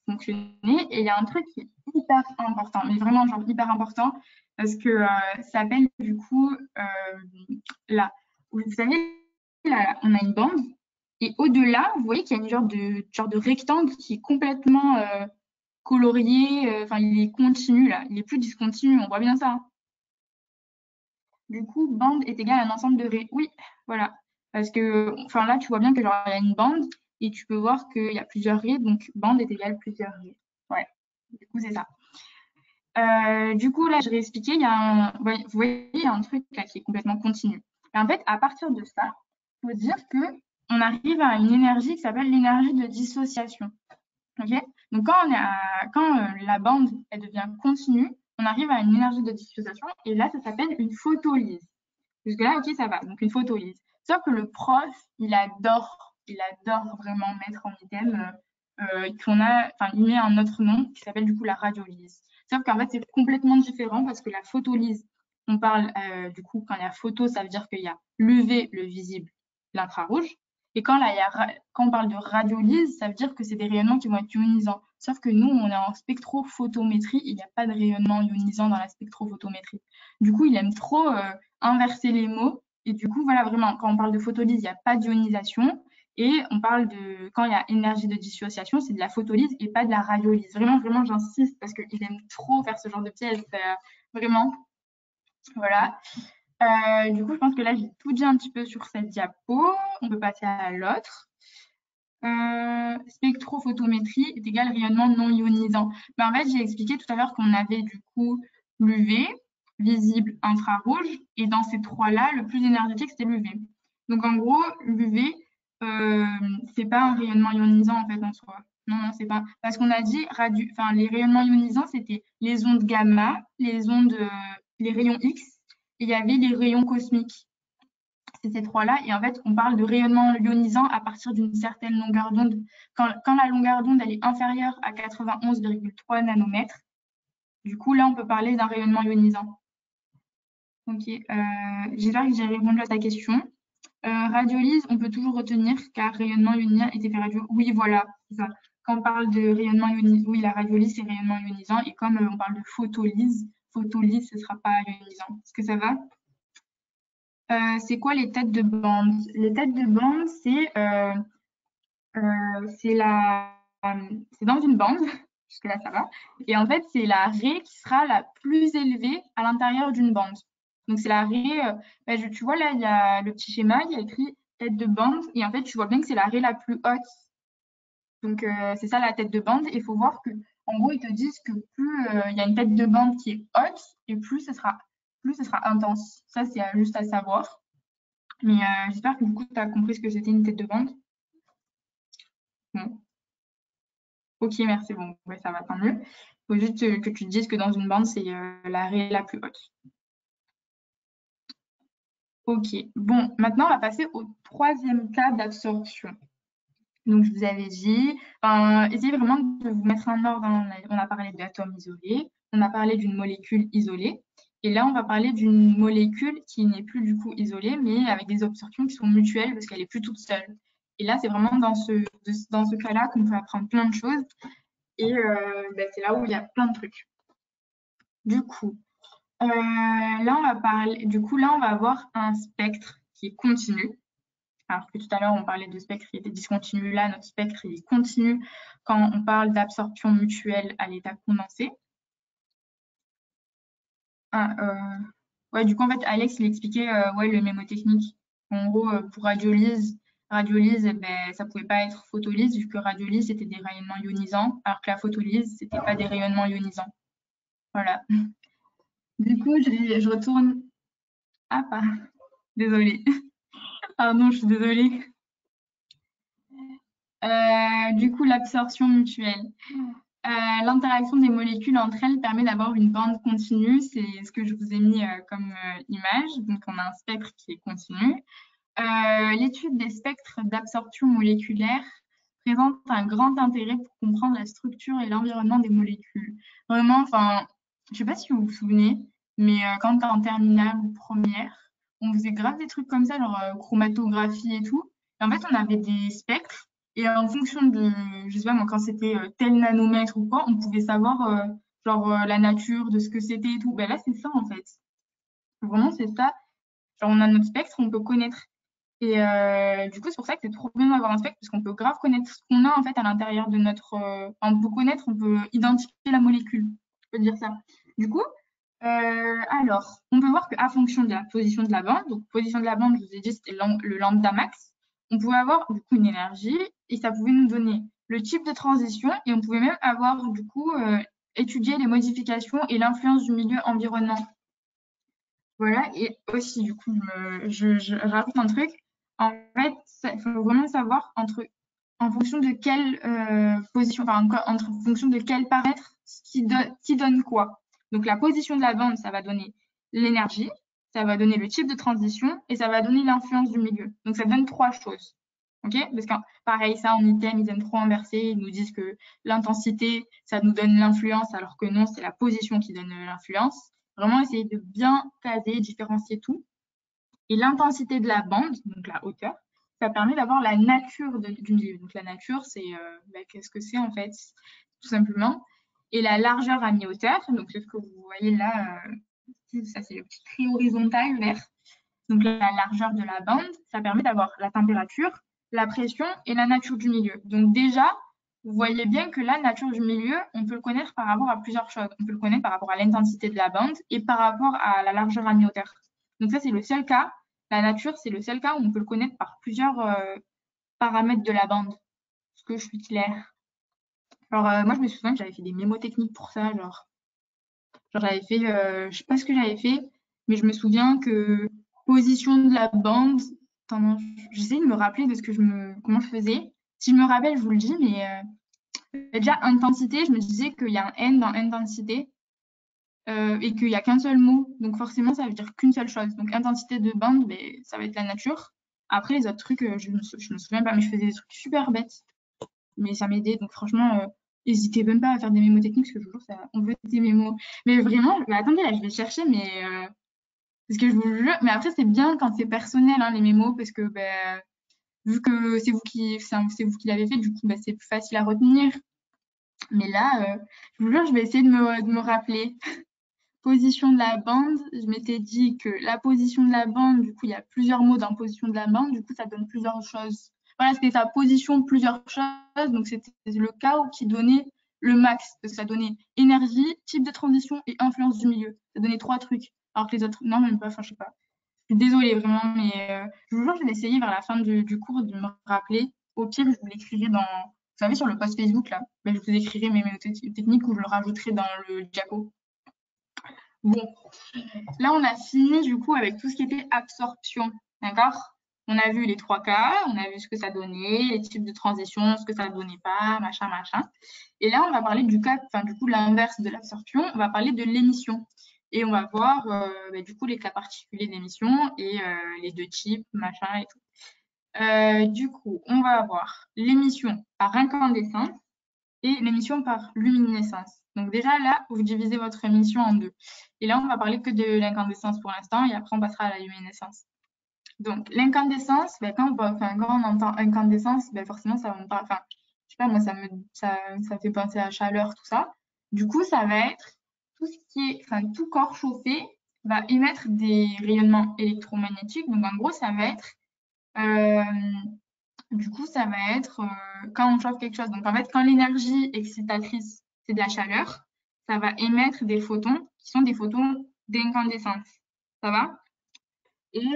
fonctionnait. Et il y a un truc qui est hyper important, mais vraiment genre hyper important, parce que ça s'appelle du coup là. Vous savez, là, on a une bande et au-delà, vous voyez qu'il y a une genre de rectangle qui est complètement colorié, enfin il est continu là, il est plus discontinu, on voit bien ça. Hein. Du coup, bande est égal à un ensemble de raies. Oui, voilà. Parce que, enfin là, tu vois bien que genre il y a une bande et tu peux voir qu'il y a plusieurs raies, donc bande est égal à plusieurs raies. Ouais. Du coup, c'est ça. Du coup, là, je vais expliquer. Il y a ouais, vous voyez, il y a un truc là qui est complètement continu. Et en fait, à partir de ça, il faut dire que on arrive à une énergie qui s'appelle l'énergie de dissociation. Ok. Donc quand la bande elle devient continue, on arrive à une énergie de dissociation et là ça s'appelle une photolyse. Jusque là, ok, ça va. Donc une photolyse. Sauf que le prof, il adore vraiment mettre en item il met un autre nom qui s'appelle du coup la radiolyse. Sauf qu'en fait c'est complètement différent parce que la photolyse, on parle du coup quand il y a photo, ça veut dire qu'il y a l'UV, le visible, l'infrarouge. Et quand on parle de radiolyse, ça veut dire que c'est des rayonnements qui vont être ionisants. Sauf que nous, on est en spectrophotométrie, il n'y a pas de rayonnement ionisant dans la spectrophotométrie. Du coup, il aime trop inverser les mots. Et du coup, voilà, vraiment, quand on parle de photolyse, il n'y a pas d'ionisation. Et on parle de, quand il y a énergie de dissociation, c'est de la photolyse et pas de la radiolyse. Vraiment, vraiment, j'insiste parce qu'il aime trop faire ce genre de piège. Vraiment, voilà. Du coup, je pense que là, j'ai tout dit un petit peu sur cette diapo. On peut passer à l'autre. Spectrophotométrie est égal rayonnement non ionisant. Ben, en fait, j'ai expliqué tout à l'heure qu'on avait du coup l'UV, visible, infrarouge, et dans ces trois-là, le plus énergétique, c'était l'UV. Donc en gros, l'UV, euh, c'est pas un rayonnement ionisant en fait en soi. Non, non, c'est pas. Parce qu'on a dit les rayonnements ionisants, c'était les ondes gamma, les rayons X, et il y avait les rayons cosmiques. C'est ces trois-là. Et en fait, on parle de rayonnement ionisant à partir d'une certaine longueur d'onde. Quand la longueur d'onde elle est inférieure à 91,3 nanomètres, du coup, là, on peut parler d'un rayonnement ionisant. Ok, j'espère que j'ai répondu à ta question. Radiolyse, on peut toujours retenir car rayonnement ionisant est effet radio. Oui, voilà, c'est ça. Quand on parle de rayonnement ionisant, oui, la radiolyse, c'est rayonnement ionisant. Et comme on parle de photolyse, ce ne sera pas ionisant. Est-ce que ça va? C'est quoi les têtes de bande? Les têtes de bande, c'est c'est dans une bande, jusque-là ça va. Et en fait, c'est la raie qui sera la plus élevée à l'intérieur d'une bande. Donc c'est la raie, tu vois là, il y a le petit schéma, il y a écrit tête de bande, et en fait, tu vois bien que c'est la raie la plus haute. Donc c'est ça la tête de bande. Et il faut voir que, en gros, ils te disent que plus il y a une tête de bande qui est haute, et plus ce sera intense. Ça, c'est juste à savoir. Mais j'espère que du coup, tu as compris ce que c'était une tête de bande. Bon. Ok, merci. Bon, ouais, ça va, tant mieux. Il faut juste que tu te dises que dans une bande, c'est la raie la plus haute. Ok. Bon, maintenant, on va passer au troisième cas d'absorption. Donc, je vous avais dit, essayez vraiment de vous mettre en ordre. On a parlé d'atomes isolés, on a parlé d'une molécule isolée. Et là, on va parler d'une molécule qui n'est plus du coup isolée, mais avec des absorptions qui sont mutuelles parce qu'elle est plus toute seule. Et là, c'est vraiment dans ce cas-là qu'on peut apprendre plein de choses. Et c'est là où il y a plein de trucs. Du coup, là, on va avoir un spectre qui est continu. Alors que tout à l'heure, on parlait de spectre qui était discontinu. Là, notre spectre est continu quand on parle d'absorption mutuelle à l'état condensé. Ouais, du coup, en fait, Alex, il expliquait le mémotechnique. En gros, pour radiolyse, ça pouvait pas être photolyse, vu que radiolyse, c'était des rayonnements ionisants, alors que la photolyse, c'était pas des rayonnements ionisants. Voilà. Du coup, je retourne. Ah, pas. Désolée. Pardon, je suis désolée. Du coup, l'absorption mutuelle. L'interaction des molécules entre elles permet d'avoir une bande continue. C'est ce que je vous ai mis comme image. Donc, on a un spectre qui est continu. L'étude des spectres d'absorption moléculaire présente un grand intérêt pour comprendre la structure et l'environnement des molécules. Vraiment, je sais pas si vous vous souvenez, mais quand tu es en terminale ou première, on faisait grave des trucs comme ça, genre chromatographie et tout. Et en fait, on avait des spectres et en fonction de, je sais pas moi, quand c'était tel nanomètre ou quoi, on pouvait savoir la nature de ce que c'était et tout. Ben là, c'est ça en fait. Vraiment, c'est ça. Genre, on a notre spectre, on peut connaître. Et du coup, c'est pour ça que c'est trop bien d'avoir un spectre, parce qu'on peut grave connaître ce qu'on a en fait à l'intérieur de notre. On peut identifier la molécule. Je peux dire ça. Du coup, alors, on peut voir qu'à fonction de la position de la bande, donc position de la bande, je vous ai dit, c'était le lambda max, on pouvait avoir du coup une énergie et ça pouvait nous donner le type de transition et on pouvait même avoir du coup étudier les modifications et l'influence du milieu environnant. Voilà, et aussi, du coup, je rajoute un truc. En fait, il faut vraiment savoir en fonction de quelle position, en fonction de quel paramètre qui donne quoi. Donc, la position de la bande, ça va donner l'énergie, ça va donner le type de transition et ça va donner l'influence du milieu. Donc, ça donne trois choses. OK? Parce que, pareil, ça, en item, ils aiment trop inverser. Ils nous disent que l'intensité, ça nous donne l'influence, alors que non, c'est la position qui donne l'influence. Vraiment essayer de bien caser, différencier tout. Et l'intensité de la bande, donc la hauteur, ça permet d'avoir la nature du milieu. Donc la nature, c'est qu'est-ce que c'est en fait, tout simplement. Et la largeur à mi-hauteur, donc c'est ce que vous voyez là, ça c'est le petit trait horizontal vert. Donc la largeur de la bande, ça permet d'avoir la température, la pression et la nature du milieu. Donc déjà, vous voyez bien que la nature du milieu, on peut le connaître par rapport à plusieurs choses. On peut le connaître par rapport à l'intensité de la bande et par rapport à la largeur à mi-hauteur. Donc ça, c'est le seul cas. La nature, c'est le seul cas où on peut le connaître par plusieurs paramètres de la bande. Est-ce que je suis claire? Alors moi, je me souviens que j'avais fait des mémotechniques pour ça. Genre j'avais fait, je sais pas ce que j'avais fait, mais je me souviens que position de la bande. Attends, j'essaie de me rappeler de comment je faisais. Si je me rappelle, je vous le dis, mais déjà intensité, je me disais qu'il y a un N dans intensité. et qu'il y a qu'un seul mot. Donc forcément, ça veut dire qu'une seule chose. Donc intensité de bande, ben, ça va être la nature. Après, les autres trucs, je me souviens pas, mais je faisais des trucs super bêtes. Mais ça m'aidait. Donc franchement, n'hésitez même pas à faire des mémotechniques, parce que je vous jure, ça, on veut des mémos. Mais vraiment, mais attendez, là, je vais chercher, mais parce que je vous jure, mais après, c'est bien quand c'est personnel, hein, les mémos, parce que ben, vu que c'est vous qui l'avez fait, du coup, ben, c'est plus facile à retenir. Mais là, je vous jure, je vais essayer de me rappeler. Position de la bande, je m'étais dit que la position de la bande, du coup, il y a plusieurs mots dans position de la bande, du coup, ça donne plusieurs choses. Voilà, c'était sa position, plusieurs choses, donc c'était le chaos qui donnait le max, parce que ça donnait énergie, type de transition et influence du milieu. Ça donnait 3 trucs, alors que les autres, non, même pas, enfin, je sais pas. Je suis désolée, vraiment, mais je vous jure, je vais essayer vers la fin du cours de me rappeler. Au pire, je vous l'écrirai dans, vous savez, sur le post Facebook, là, ben, je vous écrirai mes techniques ou je le rajouterai dans le diapo. Bon, là, on a fini du coup avec tout ce qui était absorption. D'accord? On a vu les 3 cas, on a vu ce que ça donnait, les types de transition, ce que ça donnait pas, machin, machin. Et là, on va parler du cas, enfin, du coup, l'inverse de l'absorption, on va parler de l'émission. Et on va voir, du coup, les cas particuliers d'émission et les 2 types, machin et tout. Du coup, on va avoir l'émission par incandescence et l'émission par luminescence. Donc déjà là, vous divisez votre émission en 2. Et là, on va parler que de l'incandescence pour l'instant et après on passera à la luminescence. Donc l'incandescence, ben, quand on entend incandescence, ben, forcément ça va me parler, enfin, je sais pas, moi ça me fait penser à chaleur, tout ça. Du coup, ça va être tout ce qui est, enfin tout corps chauffé va émettre des rayonnements électromagnétiques. Donc en gros, ça va être euh, du coup, ça va être quand on chauffe quelque chose. Donc, en fait, quand l'énergie excitatrice, c'est de la chaleur, ça va émettre des photons qui sont des photons d'incandescence. Ça va? Et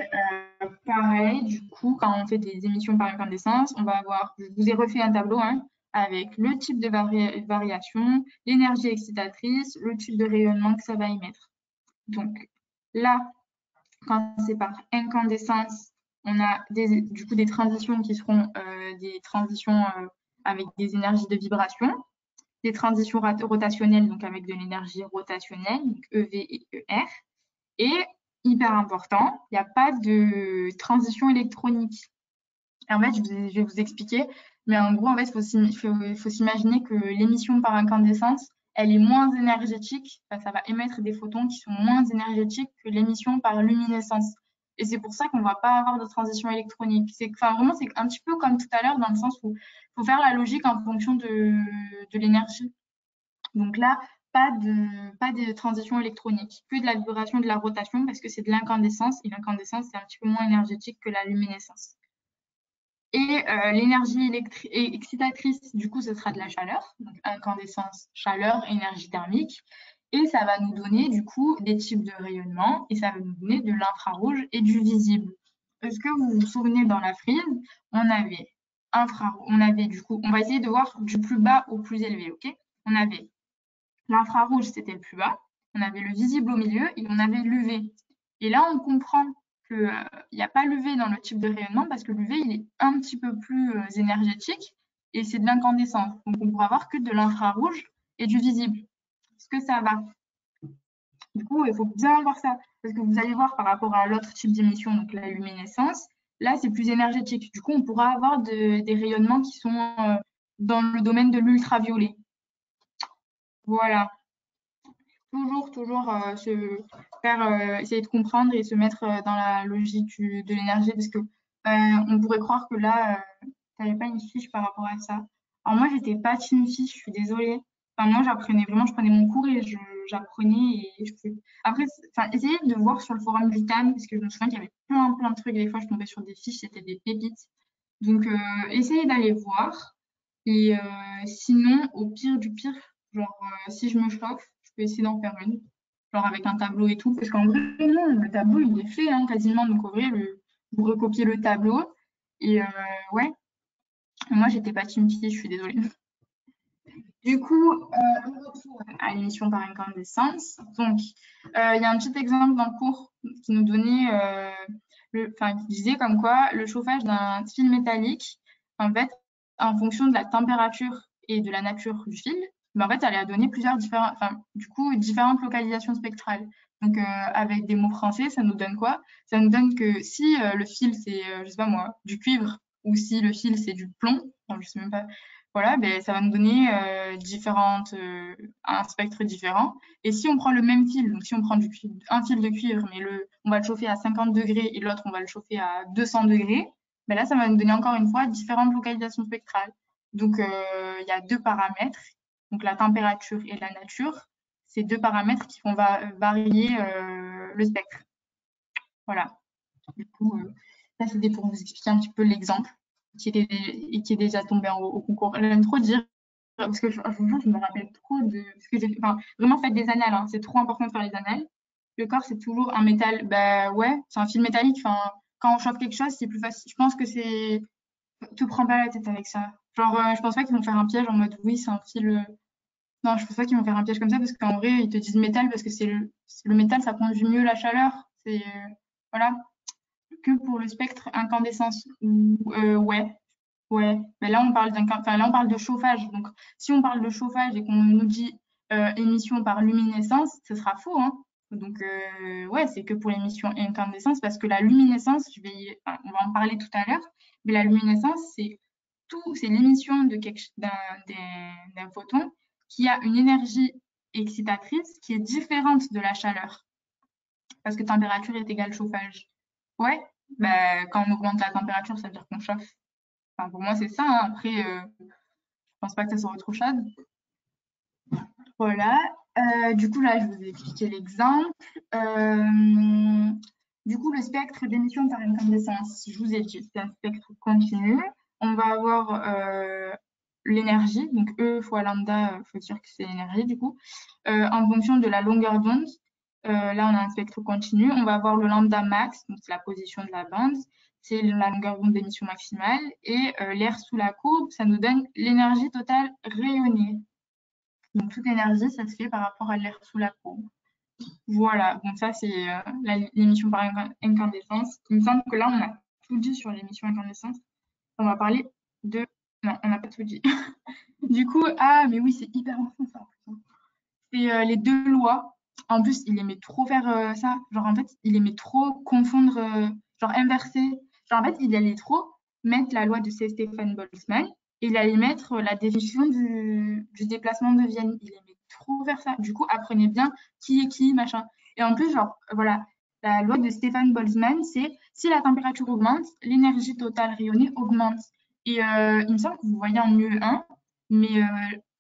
pareil, du coup, quand on fait des émissions par incandescence, on va avoir, je vous ai refait un tableau hein, avec le type de variation, l'énergie excitatrice, le type de rayonnement que ça va émettre. Donc, là, quand c'est par incandescence, on a du coup des transitions qui seront des transitions avec des énergies de vibration, des transitions rotationnelles, donc avec de l'énergie rotationnelle, donc EV et ER. Et hyper important, il n'y a pas de transition électronique. Et en fait, je vais vous expliquer, mais en gros, en fait, il faut s'imaginer que l'émission par incandescence, elle est moins énergétique, enfin, ça va émettre des photons qui sont moins énergétiques que l'émission par luminescence. Et c'est pour ça qu'on ne va pas avoir de transition électronique. Enfin, vraiment, c'est un petit peu comme tout à l'heure, dans le sens où il faut faire la logique en fonction de l'énergie. Donc là, pas de transition électronique, que de la vibration, de la rotation, parce que c'est de l'incandescence, et l'incandescence, c'est un petit peu moins énergétique que la luminescence. Et l'énergie excitatrice, du coup, ce sera de la chaleur, donc incandescence, chaleur, énergie thermique. Et ça va nous donner, du coup, des types de rayonnement, et ça va nous donner de l'infrarouge et du visible. Est-ce que vous vous souvenez dans la frise, on avait, du coup, on va essayer de voir du plus bas au plus élevé, ok? On avait l'infrarouge, c'était le plus bas, on avait le visible au milieu et on avait l'UV. Et là, on comprend qu'il n'y a pas l'UV dans le type de rayonnement parce que l'UV, il est un petit peu plus énergétique et c'est de l'incandescence. Donc, on pourra avoir que de l'infrarouge et du visible. Est-ce que ça va? Du coup, il faut bien voir ça parce que vous allez voir par rapport à l'autre type d'émission, donc la luminescence, là, c'est plus énergétique. Du coup, on pourra avoir des rayonnements qui sont dans le domaine de l'ultraviolet. Voilà. Toujours essayer de comprendre et se mettre dans la logique de l'énergie parce que on pourrait croire que là, tu n'avais pas une fiche par rapport à ça. Alors moi, j'étais pas team fiche, je suis désolée. Enfin, moi, j'apprenais vraiment, je prenais mon cours et j'apprenais et après, enfin, essayez de voir sur le forum du TAM parce que je me souviens qu'il y avait plein de trucs. Des fois, je tombais sur des fiches, c'était des pépites. Donc, essayez d'aller voir. Et sinon, au pire du pire, genre, si je me chauffe, je peux essayer d'en faire une. Genre avec un tableau et tout. Parce qu'en vrai, non, le tableau, il est fait hein, quasiment. Donc, en vrai, vous recopiez le tableau. Et ouais, moi, j'étais pas team fille, je suis désolée. Du coup, on retourne à l'émission par incandescence. Donc, il y a un petit exemple dans le cours qui nous donnait, qui disait comme quoi le chauffage d'un fil métallique, en fait, en fonction de la température et de la nature du fil, mais en fait, ça lui a donné différentes localisations spectrales. Donc, avec des mots français, ça nous donne quoi? Ça nous donne que si le fil, c'est, je sais pas moi, du cuivre, ou si le fil, c'est du plomb, enfin, je sais même pas, voilà, ben, ça va nous donner un spectre différent. Et si on prend le même fil, donc si on prend un fil de cuivre, mais on va le chauffer à 50 degrés et l'autre, on va le chauffer à 200 degrés, ben là, ça va nous donner encore une fois différentes localisations spectrales. Donc, il y a deux paramètres, donc la température et la nature. Ces deux paramètres qui vont varier le spectre. Voilà. Du coup, ça, c'était pour vous expliquer un petit peu l'exemple qui est déjà tombé au concours. J'aime trop dire, parce que je me rappelle trop de ce que j'ai fait. Enfin, vraiment, faites des annales, hein. C'est trop important de faire les annales. Le corps, c'est toujours un métal. Bah ouais, c'est un fil métallique. Enfin, quand on chauffe quelque chose, c'est plus facile. Je pense que c'est. Te prends pas la tête avec ça. Genre, je pense pas qu'ils vont faire un piège en mode oui, c'est un fil. Non, je pense pas qu'ils vont faire un piège comme ça parce qu'en vrai, ils te disent métal parce que le métal, ça conduit mieux la chaleur. C'est voilà. Que pour le spectre incandescence. Ouais, ouais. Mais là, là, on parle de chauffage. Donc, si on parle de chauffage et qu'on nous dit émission par luminescence, ce sera faux, hein. Donc, ouais, c'est que pour l'émission incandescence parce que la luminescence, on va en parler tout à l'heure, mais la luminescence, c'est l'émission d'un photon qui a une énergie excitatrice qui est différente de la chaleur parce que température est égale chauffage. Ouais, bah, quand on augmente la température, ça veut dire qu'on chauffe. Enfin, pour moi, c'est ça, hein. Après, je pense pas que ça soit autre chose. Voilà. Du coup, là, je vous ai expliqué l'exemple. Du coup, le spectre d'émission par incandescence, je vous ai dit, c'est un spectre continu. On va avoir l'énergie, donc E fois lambda, il faut dire que c'est l'énergie, du coup, en fonction de la longueur d'onde. Là, on a un spectre continu. On va avoir le lambda max, donc c'est la position de la bande, c'est la longueur d'onde d'émission maximale. Et l'air sous la courbe, ça nous donne l'énergie totale rayonnée. Donc toute énergie, ça se fait par rapport à l'air sous la courbe. Voilà, donc ça c'est l'émission par incandescence. Il me semble que là, on a tout dit sur l'émission incandescence. On va parler de... Non, on n'a pas tout dit. Du coup, ah, mais oui, c'est hyper important ça. C'est les deux lois. En plus, il aimait trop faire ça. Genre, en fait, il aimait trop confondre, genre inverser. Genre, en fait, il allait trop mettre la loi de Stefan Boltzmann et il allait mettre la définition du déplacement de Vienne. Il aimait trop faire ça. Du coup, apprenez bien qui est qui, machin. Et en plus, genre, voilà, la loi de Stefan Boltzmann, c'est si la température augmente, l'énergie totale rayonnée augmente. Et il me semble que vous voyez en mieux un, mais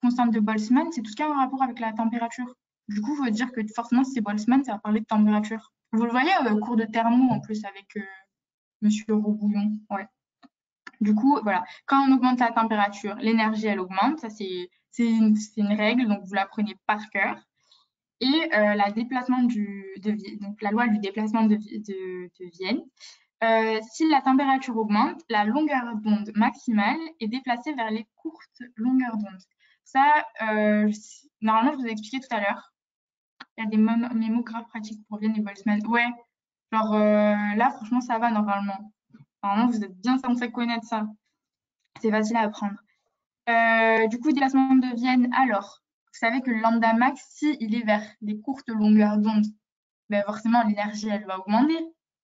constante de Boltzmann, c'est tout ce qui a un rapport avec la température. Du coup, il faut dire que forcément, si c'est Boltzmann, ça va parler de température. Vous le voyez au cours de thermo en plus avec Monsieur Roubouillon. Ouais. Du coup, voilà. Quand on augmente la température, l'énergie, elle augmente. Ça, c'est une règle, donc vous la prenez par cœur. Et donc la loi du déplacement de Vienne. Si la température augmente, la longueur d'onde maximale est déplacée vers les courtes longueurs d'onde. Ça, normalement, je vous ai expliqué tout à l'heure. Il y a des mémographes pratiques pour Vienne et Boltzmann. Ouais, genre là, franchement, ça va normalement. Normalement, vous êtes bien censé connaître ça. C'est facile à apprendre. Du coup, déplacement de Vienne, alors, vous savez que le lambda max, si il est vers des courtes longueurs d'onde, ben forcément, l'énergie, elle va augmenter.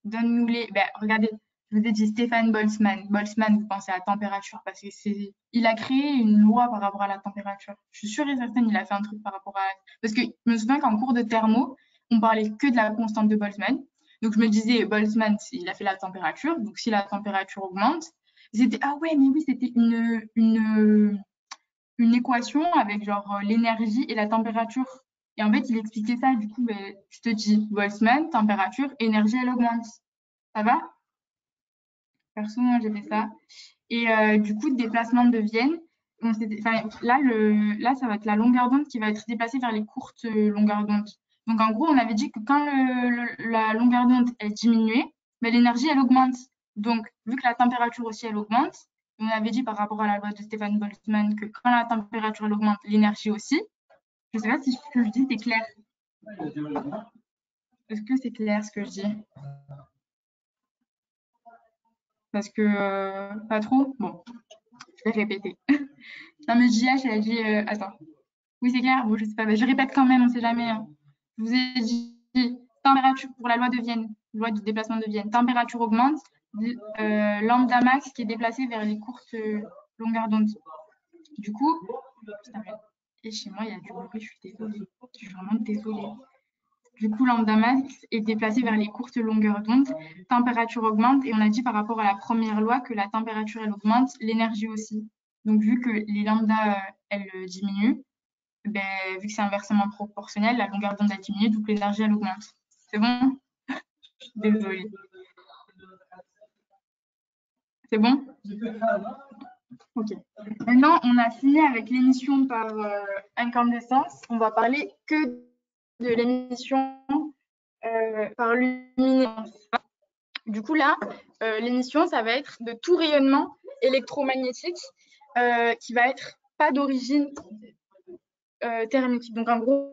Donne-nous les. Ben, regardez, je vous ai dit Stéphane Boltzmann. Boltzmann, vous pensez à la température parce que il a créé une loi par rapport à la température. Je suis sûre et certaine, il a fait un truc par rapport à. Parce que je me souviens qu'en cours de thermo, on parlait que de la constante de Boltzmann. Donc je me disais, Boltzmann, il a fait la température. Donc si la température augmente, c'était ah ouais, mais oui, c'était une équation avec genre l'énergie et la température. Et en fait, il expliquait ça, du coup, ben, je te dis, Boltzmann, température, énergie, elle augmente. Ça va? Perso, moi, j'ai fait ça. Et du coup, déplacement de Vienne, là, ça va être la longueur d'onde qui va être déplacée vers les courtes longueurs d'onde. Donc, en gros, on avait dit que quand la longueur d'onde est diminuée, ben, l'énergie, elle augmente. Donc, vu que la température aussi, elle augmente, on avait dit par rapport à la loi de Stefan Boltzmann que quand la température elle augmente, l'énergie aussi. Je sais pas si ce que je dis, c'est clair. Est-ce que c'est clair ce que je dis? Parce que pas trop. Bon, je vais répéter. Non, mais JH, elle a dit. Attends. Oui, c'est clair. Bon, je sais pas, mais je répète quand même, on sait jamais, hein. Je vous ai dit température pour la loi de Vienne, loi du déplacement de Vienne. Température augmente, lambda max qui est déplacé vers les courtes longueurs d'onde. Du coup, putain, et chez moi, il y a du bruit, je suis désolée. Je suis vraiment désolée. Du coup, lambda max est déplacé vers les courtes longueurs d'onde. Température augmente et on a dit par rapport à la première loi que la température, elle augmente, l'énergie aussi. Donc, vu que les lambda, elles diminuent, ben, vu que c'est inversement proportionnel, la longueur d'onde a diminué, donc l'énergie, elle augmente. C'est bon? Désolée. C'est bon? Ok. Maintenant, on a fini avec l'émission par incandescence. On va parler que de l'émission par luminescence. Du coup, là, l'émission, ça va être de tout rayonnement électromagnétique qui va être pas d'origine thermique. Donc, en gros,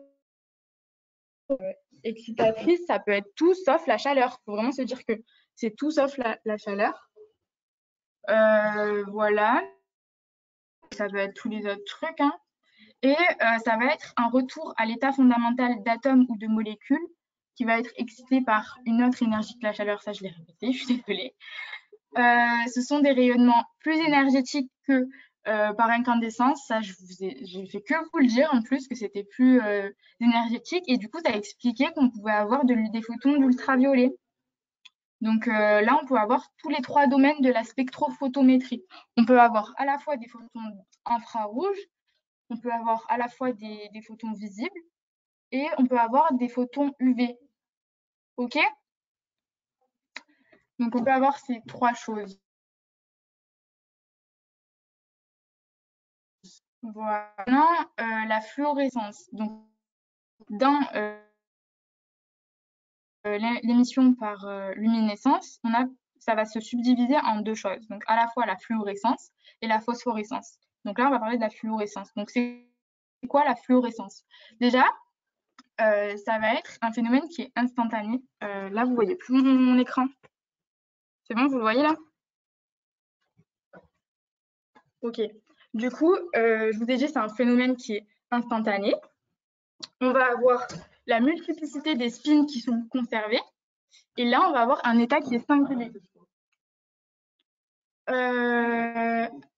excitatrice, ça peut être tout sauf la chaleur. Il faut vraiment se dire que c'est tout sauf la chaleur. Voilà. Ça peut être tous les autres trucs, hein. Et ça va être un retour à l'état fondamental d'atomes ou de molécules qui va être excité par une autre énergie que la chaleur. Ça, je l'ai répété, je suis désolée. Ce sont des rayonnements plus énergétiques que par incandescence. Ça, j'ai fait que vous le dire en plus que c'était plus énergétique. Et du coup, ça a expliqué qu'on pouvait avoir des photons d'ultraviolet. Donc là, on peut avoir tous les trois domaines de la spectrophotométrie. On peut avoir à la fois des photons infrarouges, on peut avoir à la fois des photons visibles et on peut avoir des photons UV. OK? Donc on peut avoir ces trois choses. Voilà. Maintenant, la fluorescence. Donc dans l'émission par luminescence, ça va se subdiviser en deux choses. Donc à la fois la fluorescence et la phosphorescence. Donc là, on va parler de la fluorescence. Donc c'est quoi la fluorescence? Déjà, ça va être un phénomène qui est instantané. Là, vous voyez plus mon écran. C'est bon, vous le voyez là? Ok. Du coup, je vous ai dit, c'est un phénomène qui est instantané. On va avoir la multiplicité des spins qui sont conservés. Et là, on va avoir un état qui est singulier.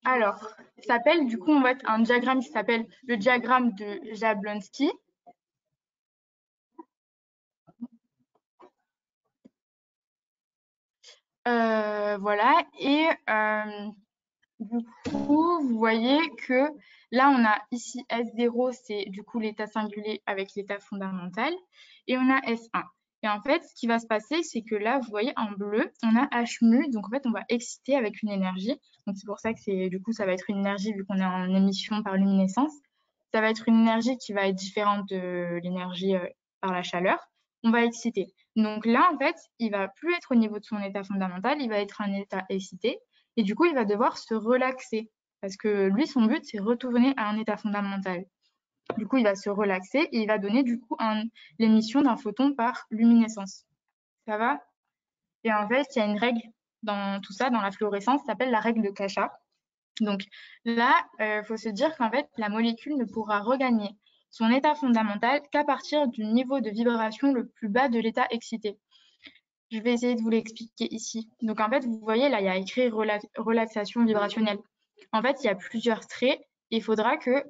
Alors, ça s'appelle, du coup, on va être un diagramme qui s'appelle le diagramme de Jablonski. Voilà. Et du coup, vous voyez que là, on a ici S0, c'est du coup l'état singulier avec l'état fondamental. Et on a S1. Et en fait, ce qui va se passer, c'est que là, vous voyez en bleu, on a H mu. Donc en fait, on va exciter avec une énergie. Donc c'est pour ça que du coup, ça va être une énergie vu qu'on est en émission par luminescence. Ça va être une énergie qui va être différente de l'énergie par la chaleur. On va exciter. Donc là, en fait, il va plus être au niveau de son état fondamental, il va être un état excité. Et du coup, il va devoir se relaxer. Parce que lui, son but, c'est retourner à un état fondamental. Du coup, il va se relaxer et il va donner du coup l'émission d'un photon par luminescence. Ça va? Et en fait, il y a une règle dans tout ça, dans la fluorescence, ça s'appelle la règle de Kasha. Donc là, faut se dire qu'en fait, la molécule ne pourra regagner son état fondamental qu'à partir du niveau de vibration le plus bas de l'état excité. Je vais essayer de vous l'expliquer ici. Donc en fait, vous voyez là, il y a écrit relaxation vibrationnelle. En fait, il y a plusieurs traits et il faudra que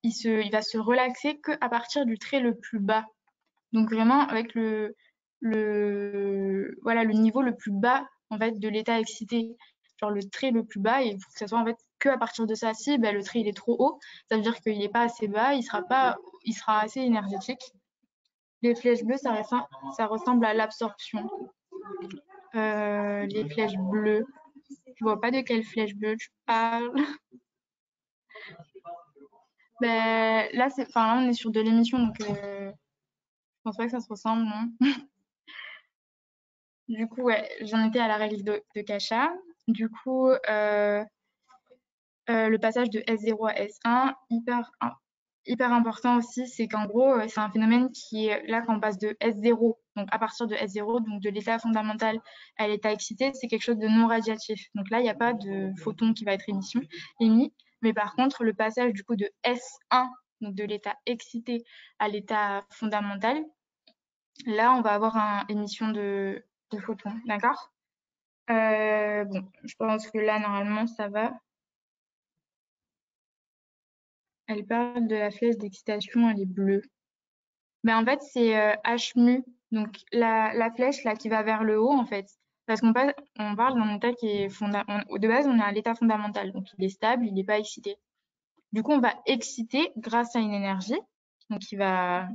il va se relaxer qu'à partir du trait le plus bas. Donc vraiment avec voilà, le niveau le plus bas en fait de l'état excité, genre le trait le plus bas, et il faut que ça soit en fait que à partir de ça. Si ben, le trait il est trop haut, ça veut dire qu'il n'est pas assez bas, il sera assez énergétique. Les flèches bleues, ça ressemble à l'absorption. Les flèches bleues, je vois pas de quelle flèche bleue tu parles. Ben, là, là, on est sur de l'émission, donc je pense pas que ça se ressemble, non. Du coup, ouais, j'en étais à la règle de Kasha. Du coup, le passage de S0 à S1, hyper important aussi, c'est qu'en gros, c'est un phénomène qui est là quand on passe de S0, donc à partir de S0, donc de l'état fondamental à l'état excité, c'est quelque chose de non radiatif. Donc là, il n'y a pas de photon qui va être émis, mais par contre, le passage du coup de S1, donc de l'état excité à l'état fondamental, là, on va avoir une émission de photons, d'accord? Bon, je pense que là, normalement, ça va. Elle parle de la flèche d'excitation, elle est bleue. Mais en fait, c'est H mu, donc la flèche là qui va vers le haut, en fait. Parce on parle d'un état qui est de base, on est à l'état fondamental, donc il est stable, il n'est pas excité. Du coup, on va exciter grâce à une énergie, donc il va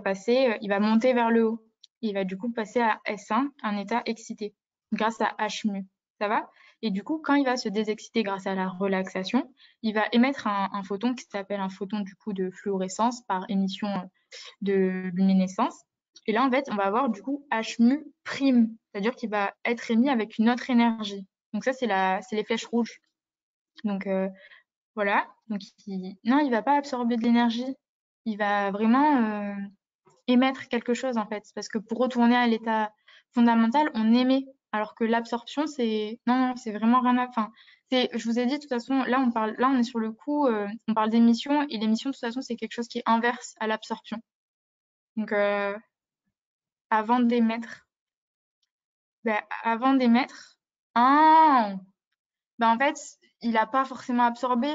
passer, il va monter vers le haut. Il va du coup passer à S1, un état excité, grâce à H mu. Ça va? Et du coup, quand il va se désexciter grâce à la relaxation, il va émettre un photon qui s'appelle un photon du coup de fluorescence par émission de luminescence. Et là, en fait, on va avoir du coup H mu prime, c'est-à-dire qu'il va être émis avec une autre énergie. Donc ça, c'est les flèches rouges. Donc voilà. Donc non, il va pas absorber de l'énergie. Il va vraiment émettre quelque chose en fait, parce que pour retourner à l'état fondamental, on émet, alors que l'absorption, c'est non, c'est vraiment rien à. Enfin, je vous ai dit de toute façon, là on est sur le coup, on parle d'émission et l'émission de toute façon c'est quelque chose qui est inverse à l'absorption. Donc avant d'émettre, avant d'émettre, ah, en fait, il a pas forcément absorbé.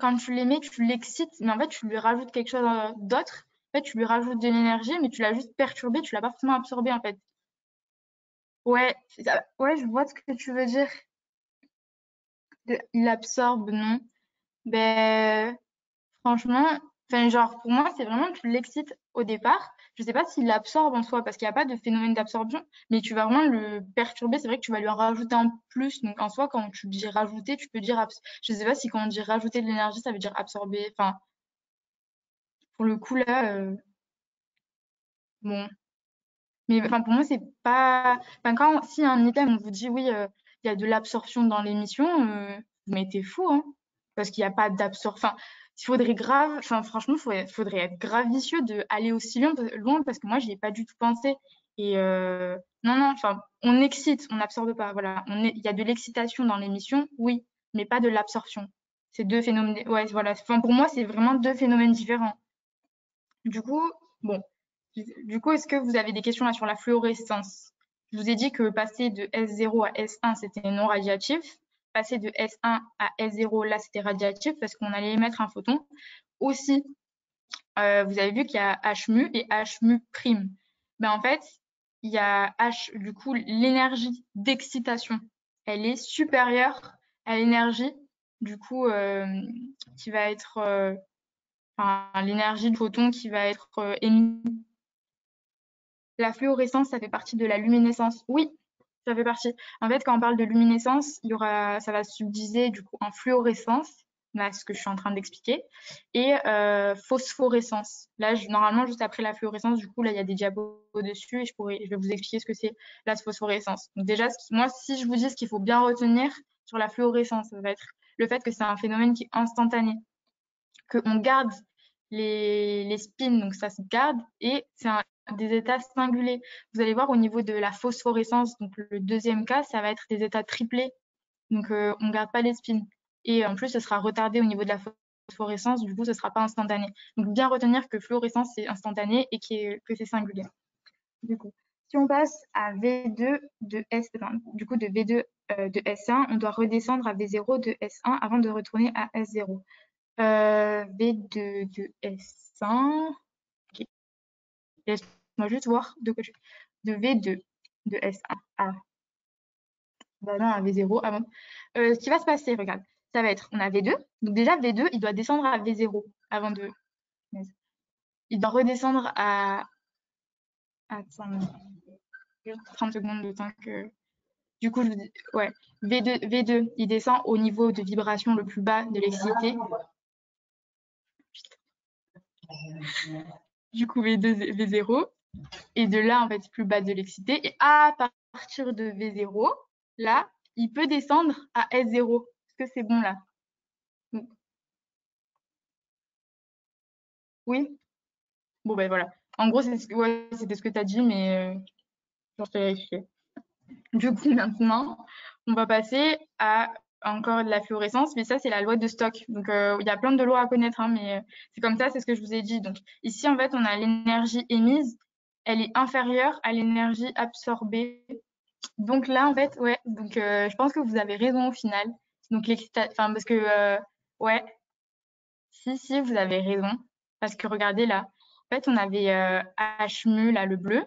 Quand tu l'émets, tu l'excites, mais en fait, tu lui rajoutes quelque chose d'autre. En fait, tu lui rajoutes de l'énergie, mais tu l'as juste perturbé, tu l'as pas forcément absorbé, en fait. Ouais, ouais, je vois ce que tu veux dire. Il absorbe, non? Ben, franchement, enfin, genre, pour moi, c'est vraiment que tu l'excites au départ. Je sais pas s'il l'absorbe en soi, parce qu'il n'y a pas de phénomène d'absorption, mais tu vas vraiment le perturber. C'est vrai que tu vas lui en rajouter en plus. Donc, en soi, quand tu dis rajouter, tu peux dire, je sais pas si quand on dit rajouter de l'énergie, ça veut dire absorber. Enfin, pour le coup, là, bon. Mais enfin, pour moi, c'est pas. Enfin, si un item, on vous dit oui, il y a de l'absorption dans l'émission, mais t'es fou, hein. Parce qu'il n'y a pas d'absorption. Enfin, il faudrait grave. Enfin, franchement, faudrait être grave vicieux de aller aussi loin parce que moi, j'y ai pas du tout pensé. Et non, non, enfin, on excite, on n'absorbe pas. Voilà. Il y a de l'excitation dans l'émission, oui, mais pas de l'absorption. C'est deux phénomènes. Ouais, voilà. Enfin, pour moi, c'est vraiment deux phénomènes différents. Du coup, bon. Du coup, est-ce que vous avez des questions là sur la fluorescence? Je vous ai dit que passer de S0 à S1, c'était non radiatif. Passer de S1 à S0, là, c'était radiatif parce qu'on allait émettre un photon. Aussi, vous avez vu qu'il y a H mu et H mu prime. Ben, en fait, il y a H, du coup, l'énergie d'excitation, elle est supérieure à l'énergie, du coup, qui va être, enfin, l'énergie du photon qui va être émise. La fluorescence, ça fait partie de la luminescence. Oui, ça fait partie. En fait, quand on parle de luminescence, ça va se subdiviser du coup en fluorescence, là, ce que je suis en train d'expliquer, et phosphorescence. Là, normalement, juste après la fluorescence, du coup, là, il y a des diapos dessus et je vais vous expliquer ce que c'est la phosphorescence. Donc déjà, moi, si je vous dis ce qu'il faut bien retenir sur la fluorescence, ça va être le fait que c'est un phénomène qui est instantané, qu'on garde les spins, donc ça se garde, et c'est des états singuliers. Vous allez voir au niveau de la phosphorescence, donc le deuxième cas, ça va être des états triplés, donc on ne garde pas les spins. Et en plus, ce sera retardé au niveau de la phosphorescence, du coup, ce ne sera pas instantané. Donc bien retenir que fluorescence, c'est instantané et que c'est singulier. Du coup, si on passe à V2 de S, enfin, du coup de V2 de S1, on doit redescendre à V0 de S1 avant de retourner à S0. V2 de S1. Ok. Laisse-moi juste voir de quoi de V2 de S1 à, bah non, à V0 avant. Ce qui va se passer, regarde, ça va être, on a V2. Donc déjà, V2, il doit descendre à V0 avant de. Il doit redescendre à. Attends, juste 30 secondes de temps que. Du coup, ouais, V2, il descend au niveau de vibration le plus bas de l'excité. Du coup, V2, V0. Et de là, en fait, plus bas de l'excité. Et à partir de V0, là, il peut descendre à S0. Est-ce que c'est bon là? Oui? Bon, ben voilà. En gros, ouais, c'était ce que tu as dit, mais je vais vérifier. Du coup, maintenant, on va passer à encore de la fluorescence, mais ça, c'est la loi de Stock. Donc, il y a plein de lois à connaître, hein, mais c'est comme ça, c'est ce que je vous ai dit. Donc, ici, en fait, on a l'énergie émise, elle est inférieure à l'énergie absorbée. Donc là, en fait, ouais, donc je pense que vous avez raison au final. Donc, enfin, parce que, ouais, si, vous avez raison. Parce que regardez là, en fait, on avait H mu, là, le bleu,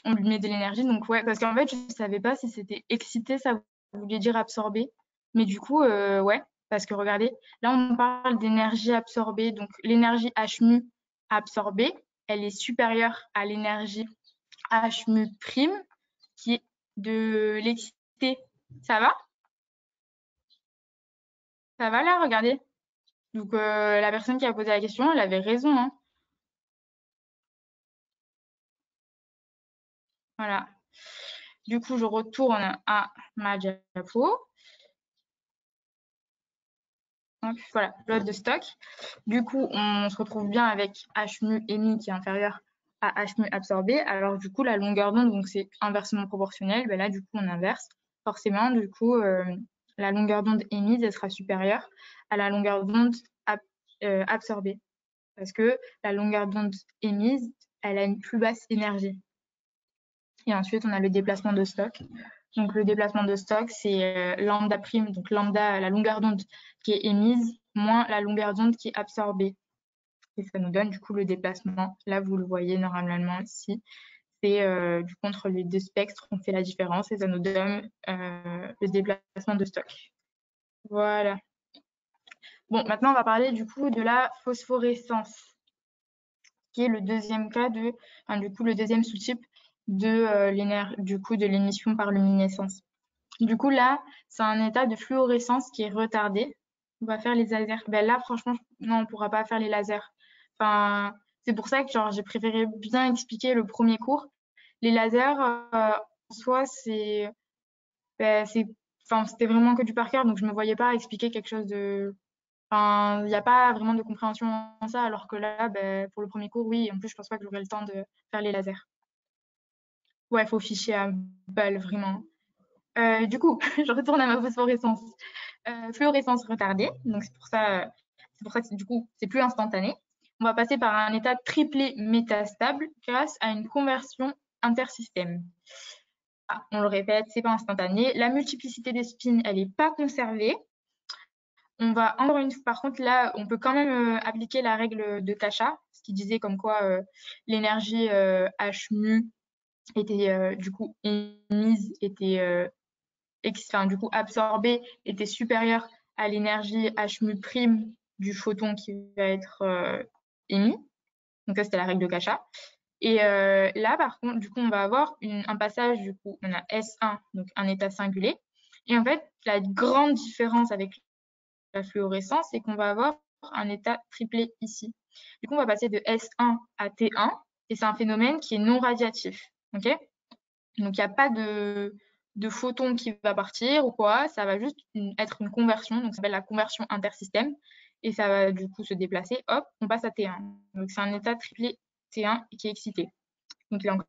on lui met de l'énergie. Donc, ouais, parce qu'en fait, je ne savais pas si c'était excité, ça voulait dire absorber. Mais du coup, ouais, parce que regardez, là, on parle d'énergie absorbée. Donc, l'énergie H mu absorbée, elle est supérieure à l'énergie H mu prime, qui est de l'excité. Ça va? Ça va là, regardez. Donc, la personne qui a posé la question, elle avait raison, hein. Voilà. Du coup, je retourne à ma diapo. Donc, voilà, loi de stock. Du coup, on se retrouve bien avec H mu émis qui est inférieur à H mu absorbé. Alors, du coup, la longueur d'onde, donc c'est inversement proportionnel. Ben là, du coup, on inverse. Forcément, du coup, la longueur d'onde émise, elle sera supérieure à la longueur d'onde absorbée. Parce que la longueur d'onde émise, elle a une plus basse énergie. Et ensuite, on a le déplacement de stock. Donc, le déplacement de stock, c'est lambda prime, donc lambda, la longueur d'onde qui est émise, moins la longueur d'onde qui est absorbée. Et ça nous donne du coup le déplacement. Là, vous le voyez normalement ici. C'est du coup entre les deux spectres, on fait la différence et ça nous donne le déplacement de stock. Voilà. Bon, maintenant, on va parler du coup de la phosphorescence, qui est le deuxième cas de, enfin, du coup, le deuxième sous-type de de l'émission par luminescence. Du coup, là, c'est un état de fluorescence qui est retardé. On va faire les lasers. Ben là, franchement, non, on pourra pas faire les lasers. Enfin, c'est pour ça que genre, j'ai préféré bien expliquer le premier cours. Les lasers, en soi, ben, enfin, c'était vraiment que du par cœur, donc je me voyais pas expliquer quelque chose de. Enfin, il n'y a pas vraiment de compréhension en ça, alors que là, ben, pour le premier cours, oui. En plus, je pense pas que j'aurai le temps de faire les lasers. Ouais, faut ficher à balle, vraiment. Du coup, je retourne à ma phosphorescence. Fluorescence retardée, donc c'est pour ça que du coup, c'est plus instantané. On va passer par un état triplé métastable grâce à une conversion intersystème. Ah, on le répète, c'est pas instantané. La multiplicité des spins, elle n'est pas conservée. On va encore une fois, par contre, là, on peut quand même appliquer la règle de Kasha, ce qui disait comme quoi l'énergie H mu était du coup émise, du coup absorbée, était supérieure à l'énergie H mu prime du photon qui va être émis. Donc ça, c'était la règle de Kasha. Et là, par contre, du coup, on va avoir un passage, du coup, on a S1, donc un état singulier. Et en fait, la grande différence avec la fluorescence, c'est qu'on va avoir un état triplé ici. Du coup, on va passer de S1 à T1, et c'est un phénomène qui est non radiatif. Ok? Donc, il n'y a pas de photon qui va partir ou quoi, ça va juste être une conversion, donc ça s'appelle la conversion intersystème, et ça va du coup se déplacer, hop, on passe à T1. Donc, c'est un état triplé T1 qui est excité. Donc, il est encore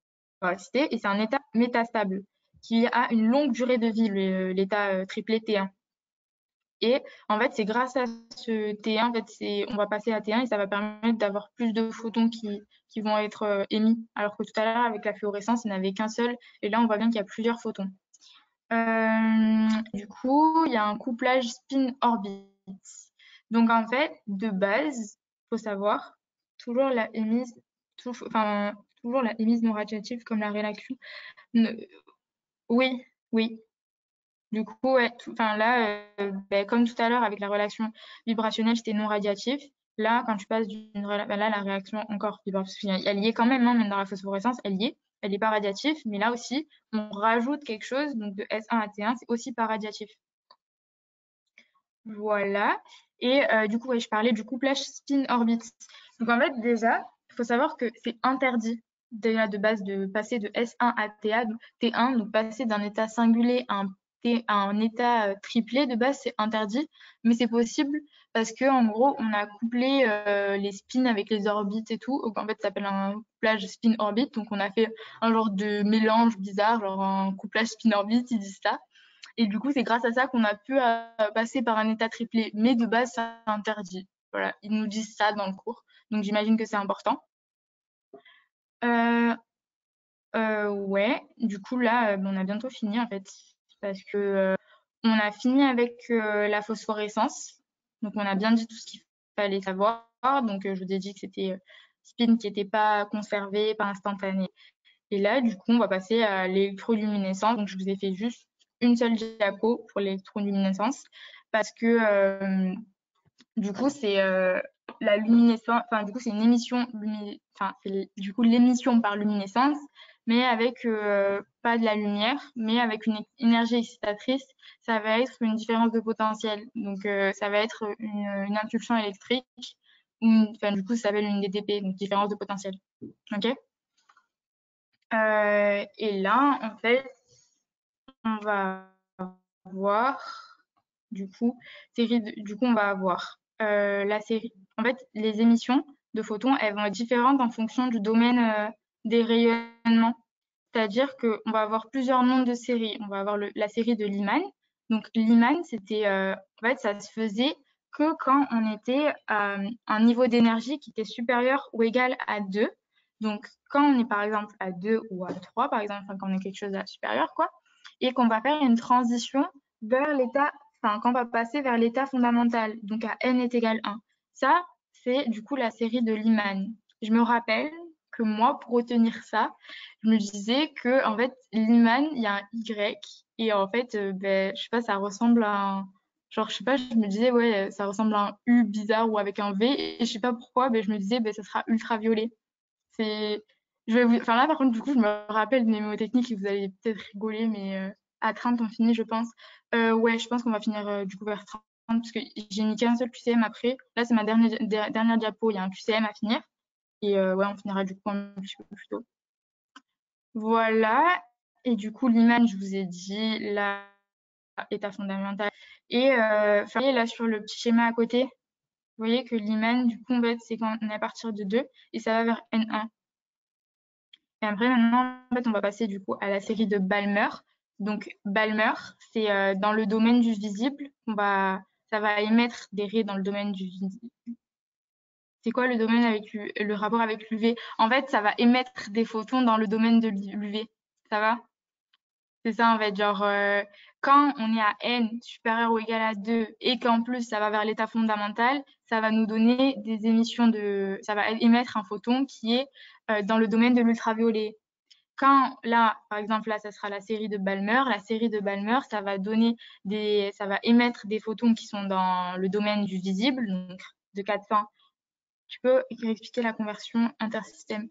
excité, et c'est un état métastable qui a une longue durée de vie, l'état triplé T1. Et en fait, c'est grâce à ce T1, en fait, on va passer à T1 et ça va permettre d'avoir plus de photons qui vont être émis. Alors que tout à l'heure, avec la fluorescence, il n'y en avait qu'un seul. Et là, on voit bien qu'il y a plusieurs photons. Du coup, il y a un couplage spin-orbite. Donc, en fait, de base, il faut savoir, toujours la émise, enfin, toujours la émise non radiative comme la réaction. Oui, oui. Du coup, ouais, enfin là, ben, comme tout à l'heure avec la relation vibrationnelle, c'était non radiatif. Là, quand tu passes ben là, la réaction encore vibrationnelle, elle y est quand même, hein, même dans la phosphorescence, elle y est. Elle n'est pas radiative, mais là aussi, on rajoute quelque chose, donc de S1 à T1, c'est aussi pas radiatif. Voilà. Et du coup, ouais, je parlais du couplage spin-orbite. Donc en fait, déjà, il faut savoir que c'est interdit déjà de base de passer de S1 à T1, donc passer d'un état singulier à un état triplé, de base, c'est interdit, mais c'est possible parce que en gros, on a couplé les spins avec les orbites et tout. Donc en fait, ça s'appelle un couplage spin-orbite. Donc on a fait un genre de mélange bizarre, genre un couplage spin-orbite, ils disent ça. Et du coup, c'est grâce à ça qu'on a pu passer par un état triplé. Mais de base, c'est interdit. Voilà, ils nous disent ça dans le cours. Donc j'imagine que c'est important. Euh, ouais, du coup là, on a bientôt fini en fait, parce que on a fini avec la phosphorescence. Donc on a bien dit tout ce qu'il fallait savoir. Donc je vous ai dit que c'était spin qui n'était pas conservé, pas instantané. Et là, du coup, on va passer à l'électroluminescence. Donc je vous ai fait juste une seule diapo pour l'électroluminescence, parce que du coup, c'est la luminescence, enfin, du coup, c'est une émission, enfin, c'est du coup l'émission par luminescence, mais avec pas de la lumière, mais avec une énergie excitatrice, ça va être une différence de potentiel. Donc, ça va être une impulsion électrique, enfin, du coup, ça s'appelle une DTP, donc différence de potentiel. OK? Et là, en fait, on va voir, du coup, du coup, on va avoir la série. En fait, les émissions de photons, elles vont être différentes en fonction du domaine des rayonnements. C'est-à-dire qu'on va avoir plusieurs noms de séries. On va avoir la série de Lyman. Donc, Lyman, c'était, en fait, ça se faisait que quand on était à un niveau d'énergie qui était supérieur ou égal à 2. Donc, quand on est par exemple à 2 ou à 3, par exemple, enfin, quand on est quelque chose de supérieur, quoi, et qu'on va faire une transition vers l'état, enfin, quand on va passer vers l'état fondamental, donc à n est égal 1. Ça, c'est du coup la série de Lyman. Je me rappelle que moi, pour retenir ça, je me disais que en fait, Lyman, il y a un Y, et en fait, ben, je sais pas, ça ressemble à un. Genre, je sais pas, je me disais, ouais, ça ressemble à un U bizarre ou avec un V, et je sais pas pourquoi, ben, je me disais, ben, ça sera ultraviolet. C'est. Enfin là, par contre, du coup, je me rappelle de mnémotechnique et vous allez peut-être rigoler, mais à 30, on finit, je pense. Ouais, je pense qu'on va finir du coup vers 30, parce que j'ai mis qu'un seul QCM après. Là, c'est ma dernière diapo, il y a un QCM à finir. Et ouais, on finira du coup un petit peu plus tôt. Voilà. Et du coup, l'image, je vous ai dit, là, état fondamental. Et là, sur le petit schéma à côté, vous voyez que l'image, du coup, en fait, c'est quand on est à partir de 2 et ça va vers N1. Et après, maintenant, en fait, on va passer du coup à la série de Balmer. Donc, Balmer, c'est dans le domaine du visible. Ça va émettre des raies dans le domaine du visible. C'est quoi le domaine avec le rapport avec l'UV? En fait, ça va émettre des photons dans le domaine de l'UV. Ça va? C'est ça, en fait. Genre, quand on est à n supérieur ou égal à 2 et qu'en plus ça va vers l'état fondamental, ça va nous donner des émissions de. Ça va émettre un photon qui est dans le domaine de l'ultraviolet. Quand là, par exemple, là, ça sera la série de Balmer. La série de Balmer, ça va émettre des photons qui sont dans le domaine du visible, donc de 400. Tu peux expliquer la conversion intersystème.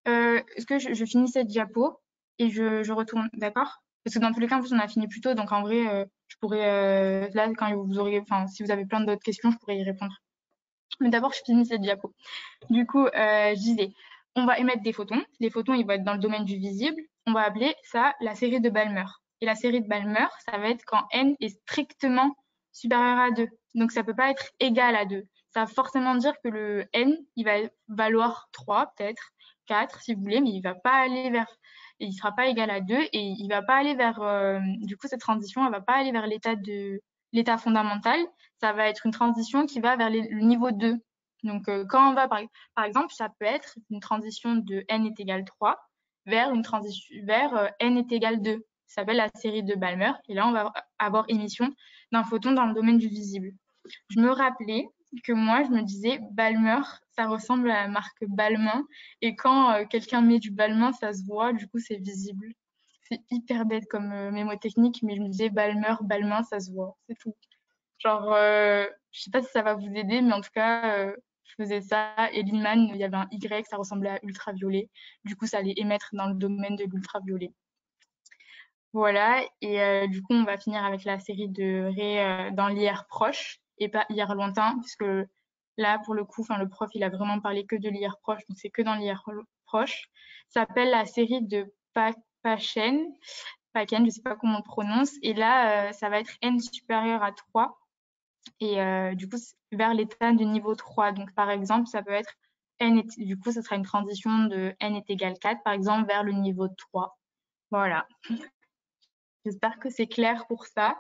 Est-ce que je finis cette diapo et je retourne, d'accord? Parce que dans tous les cas, en plus, on a fini plus tôt, donc en vrai, je pourrais, là, quand vous aurez, enfin, si vous avez plein d'autres questions, je pourrais y répondre. Mais d'abord, je finis cette diapo. Du coup, je disais, on va émettre des photons. Les photons, ils vont être dans le domaine du visible. On va appeler ça la série de Balmer. Et la série de Balmer, ça va être quand n est strictement supérieur à 2. Donc, ça peut pas être égal à 2. Ça va forcément dire que le n, il va valoir 3, peut-être 4, si vous voulez, mais il va pas aller vers, et il sera pas égal à 2, et il va pas aller vers, du coup, cette transition, elle va pas aller vers l'état fondamental. Ça va être une transition qui va vers le niveau 2. Donc, quand on va, par exemple, ça peut être une transition de n est égal 3 vers une transition vers n est égal 2. Ça s'appelle la série de Balmer. Et là, on va avoir émission d'un photon dans le domaine du visible. Je me rappelais que moi, je me disais Balmer, ça ressemble à la marque Balmain. Et quand quelqu'un met du Balmain, ça se voit, du coup, c'est visible. C'est hyper bête comme mémotechnique, mais je me disais Balmer, Balmain, ça se voit. C'est tout. Genre, je sais pas si ça va vous aider, mais en tout cas, je faisais ça. Et Lyman, il y avait un Y, ça ressemblait à ultraviolet. Du coup, ça allait émettre dans le domaine de l'ultraviolet. Voilà. Et du coup, on va finir avec la série de raies dans l'IR proche et pas IR lointain, puisque là, pour le coup, enfin, le prof, il a vraiment parlé que de l'IR proche, donc c'est que dans l'IR proche. Ça s'appelle la série de Pachen, Paken, je sais pas comment on le prononce. Et là, ça va être n supérieur à 3 et du coup vers l'état du niveau 3. Donc par exemple, ça peut être du coup, ça sera une transition de n est égal 4 par exemple vers le niveau 3. Voilà. J'espère que c'est clair pour ça.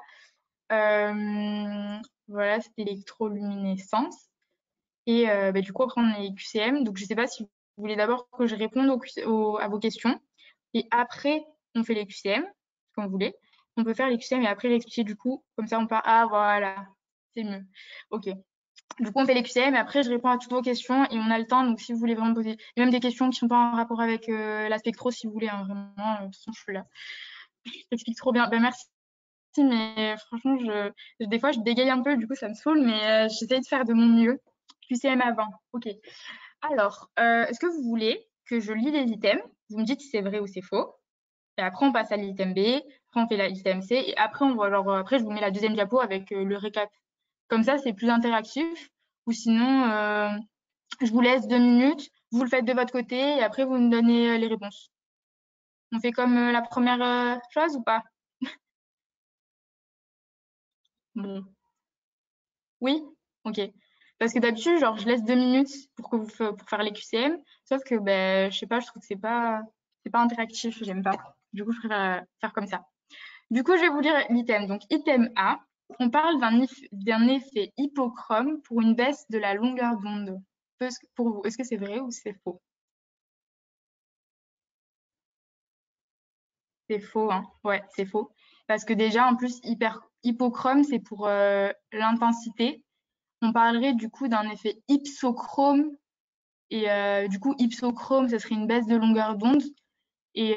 Voilà, c'était l'électroluminescence. Et du coup, après, on a les QCM. Donc, je ne sais pas si vous voulez d'abord que je réponde à vos questions. Et après, on fait les QCM, comme vous voulez. On peut faire les QCM et après l'expliquer du coup. Comme ça, on part. Ah, voilà, c'est mieux. Ok. Du coup, on fait les QCM et après, je réponds à toutes vos questions et on a le temps. Donc, si vous voulez vraiment poser, et même des questions qui ne sont pas en rapport avec la spectro, si vous voulez, hein, vraiment, de toute façon, je suis là. Je t'explique trop bien. Ben, merci, mais franchement, des fois, je bégaye un peu, du coup, ça me saoule, mais j'essaye de faire de mon mieux. QCM avant. Ok. Alors, est-ce que vous voulez que je lis les items? Vous me dites si c'est vrai ou c'est faux. Et après, on passe à l'item B. Après, on fait l'item C. Et après, on voit, genre, après, je vous mets la deuxième diapo avec le récap. Comme ça, c'est plus interactif. Ou sinon, je vous laisse 2 minutes. Vous le faites de votre côté et après, vous me donnez les réponses. On fait comme la première chose ou pas? Bon. Oui? Ok. Parce que d'habitude, genre, je laisse 2 minutes pour faire les QCM. Sauf que, ben, je sais pas, je trouve que c'est pas interactif, j'aime pas. Du coup, je préfère faire comme ça. Du coup, je vais vous lire l'item. Donc, item A, on parle d'un effet hypochrome pour une baisse de la longueur d'onde. Pour vous, est-ce que c'est vrai ou c'est faux? C'est faux, hein. Ouais, c'est faux. Parce que déjà, en plus, hypochrome, c'est pour l'intensité. On parlerait du coup d'un effet hypsochrome. Et du coup, hypsochrome, ça serait une baisse de longueur d'onde. Et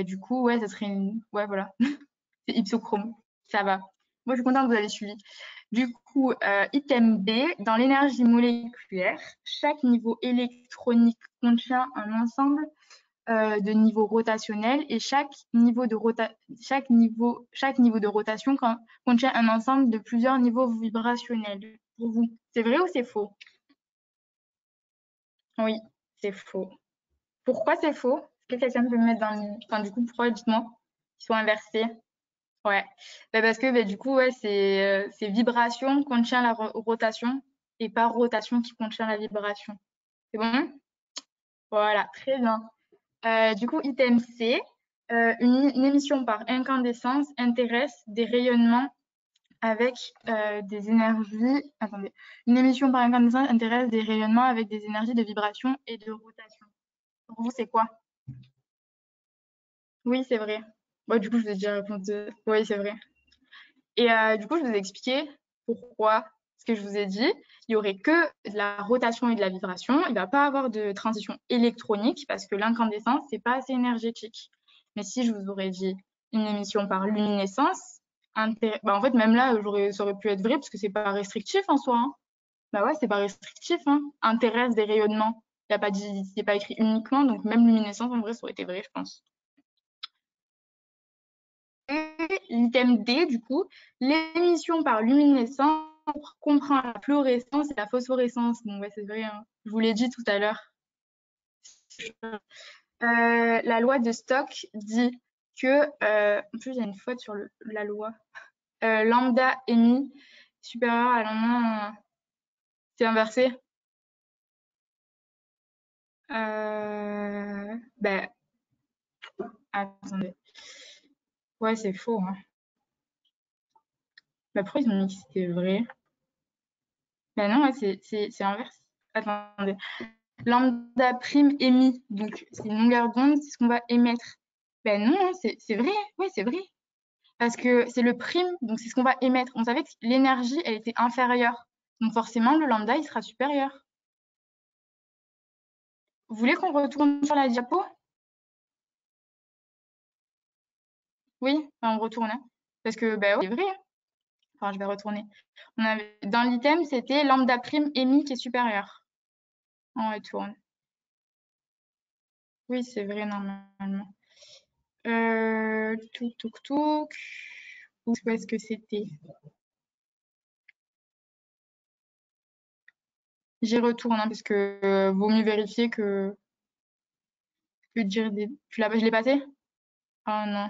du coup, ouais, ça serait une... Ouais, voilà. C'est hypsochrome. Ça va. Moi, je suis contente que vous avez suivi. Du coup, item B, dans l'énergie moléculaire, chaque niveau électronique contient un ensemble de niveaux rotationnels et chaque niveau de rotation contient un ensemble de plusieurs niveaux vibrationnels. Pour vous, c'est vrai ou c'est faux? Oui, c'est faux. Pourquoi c'est faux? Est-ce que quelqu'un peut me mettre dans le... Enfin, du coup, pourquoi, dites-moi, qu'ils soient inversés? Ouais. Parce que du coup, ouais, c'est vibration contient la rotation et pas rotation qui contient la vibration. C'est bon? Voilà, très bien. Du coup, item C, une émission par incandescence intéresse des rayonnements avec des énergies. Attendez. Une émission par incandescence intéresse des rayonnements avec des énergies de vibration et de rotation. Pour vous, c'est quoi? Oui, c'est vrai. Bon, du coup, je vous ai déjà répondu. Oui, c'est vrai. Et du coup, je vous ai expliqué pourquoi ce que je vous ai dit. Il y aurait que de la rotation et de la vibration. Il ne va pas avoir de transition électronique parce que l'incandescence, c'est pas assez énergétique. Mais si je vous aurais dit une émission par luminescence, en fait, même là, ça aurait pu être vrai parce que c'est pas restrictif en soi, hein. Bah ouais, c'est pas restrictif, hein. Intéresse des rayonnements. Il n'y a pas dit, c'est pas écrit uniquement, donc même luminescence, en vrai, ça aurait été vrai, je pense. L'item D, du coup, l'émission par luminescence comprend la fluorescence et la phosphorescence. Bon, ouais, c'est vrai, hein. Je vous l'ai dit tout à l'heure. La loi de Stock dit que, en plus, il y a une faute sur la loi. Lambda émis supérieur à lambda, c'est inversé. Ben, attendez. Ouais, c'est faux, hein. Bah, pourquoi ils ont mis que c'était vrai? Ben non, ouais, c'est inverse. Attendez. Lambda prime émis, donc c'est une longueur d'onde, c'est ce qu'on va émettre. Ben non, hein, c'est vrai, oui, c'est vrai. Parce que c'est le prime, donc c'est ce qu'on va émettre. On savait que l'énergie, elle était inférieure. Donc forcément, le lambda, il sera supérieur. Vous voulez qu'on retourne sur la diapo? Oui, ben on retourne, hein. Parce que, ben oui, c'est vrai, hein. Enfin, je vais retourner. Dans l'item, c'était lambda prime émis qui est supérieur. On retourne. Oui, c'est vrai, normalement. Touc, touc, touc. Où est-ce que c'était? J'y retourne, hein, parce que vaut mieux vérifier que dire des... Je l'ai passé? Oh non,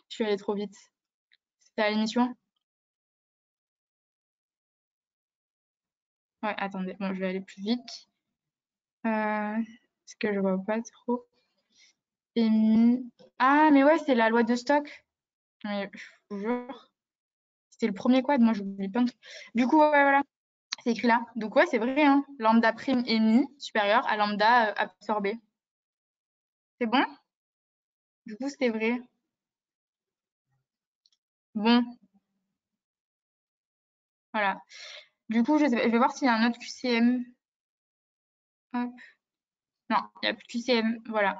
je suis allée trop vite. C'était à l'émission? Ouais, attendez, bon, je vais aller plus vite. Parce que je vois pas trop. émis. Ah, mais ouais, c'est la loi de Stock. Mais je vous jure, c'était le premier quad. Moi, j'oublie plein de trucs. Du coup, ouais, voilà, c'est écrit là. Donc, ouais, c'est vrai, hein. Lambda prime émis supérieur à lambda absorbé. C'est bon? Du coup, c'était vrai. Bon, voilà. Du coup, je sais pas, je vais voir s'il y a un autre QCM. Hop. Non, il n'y a plus de QCM. Voilà.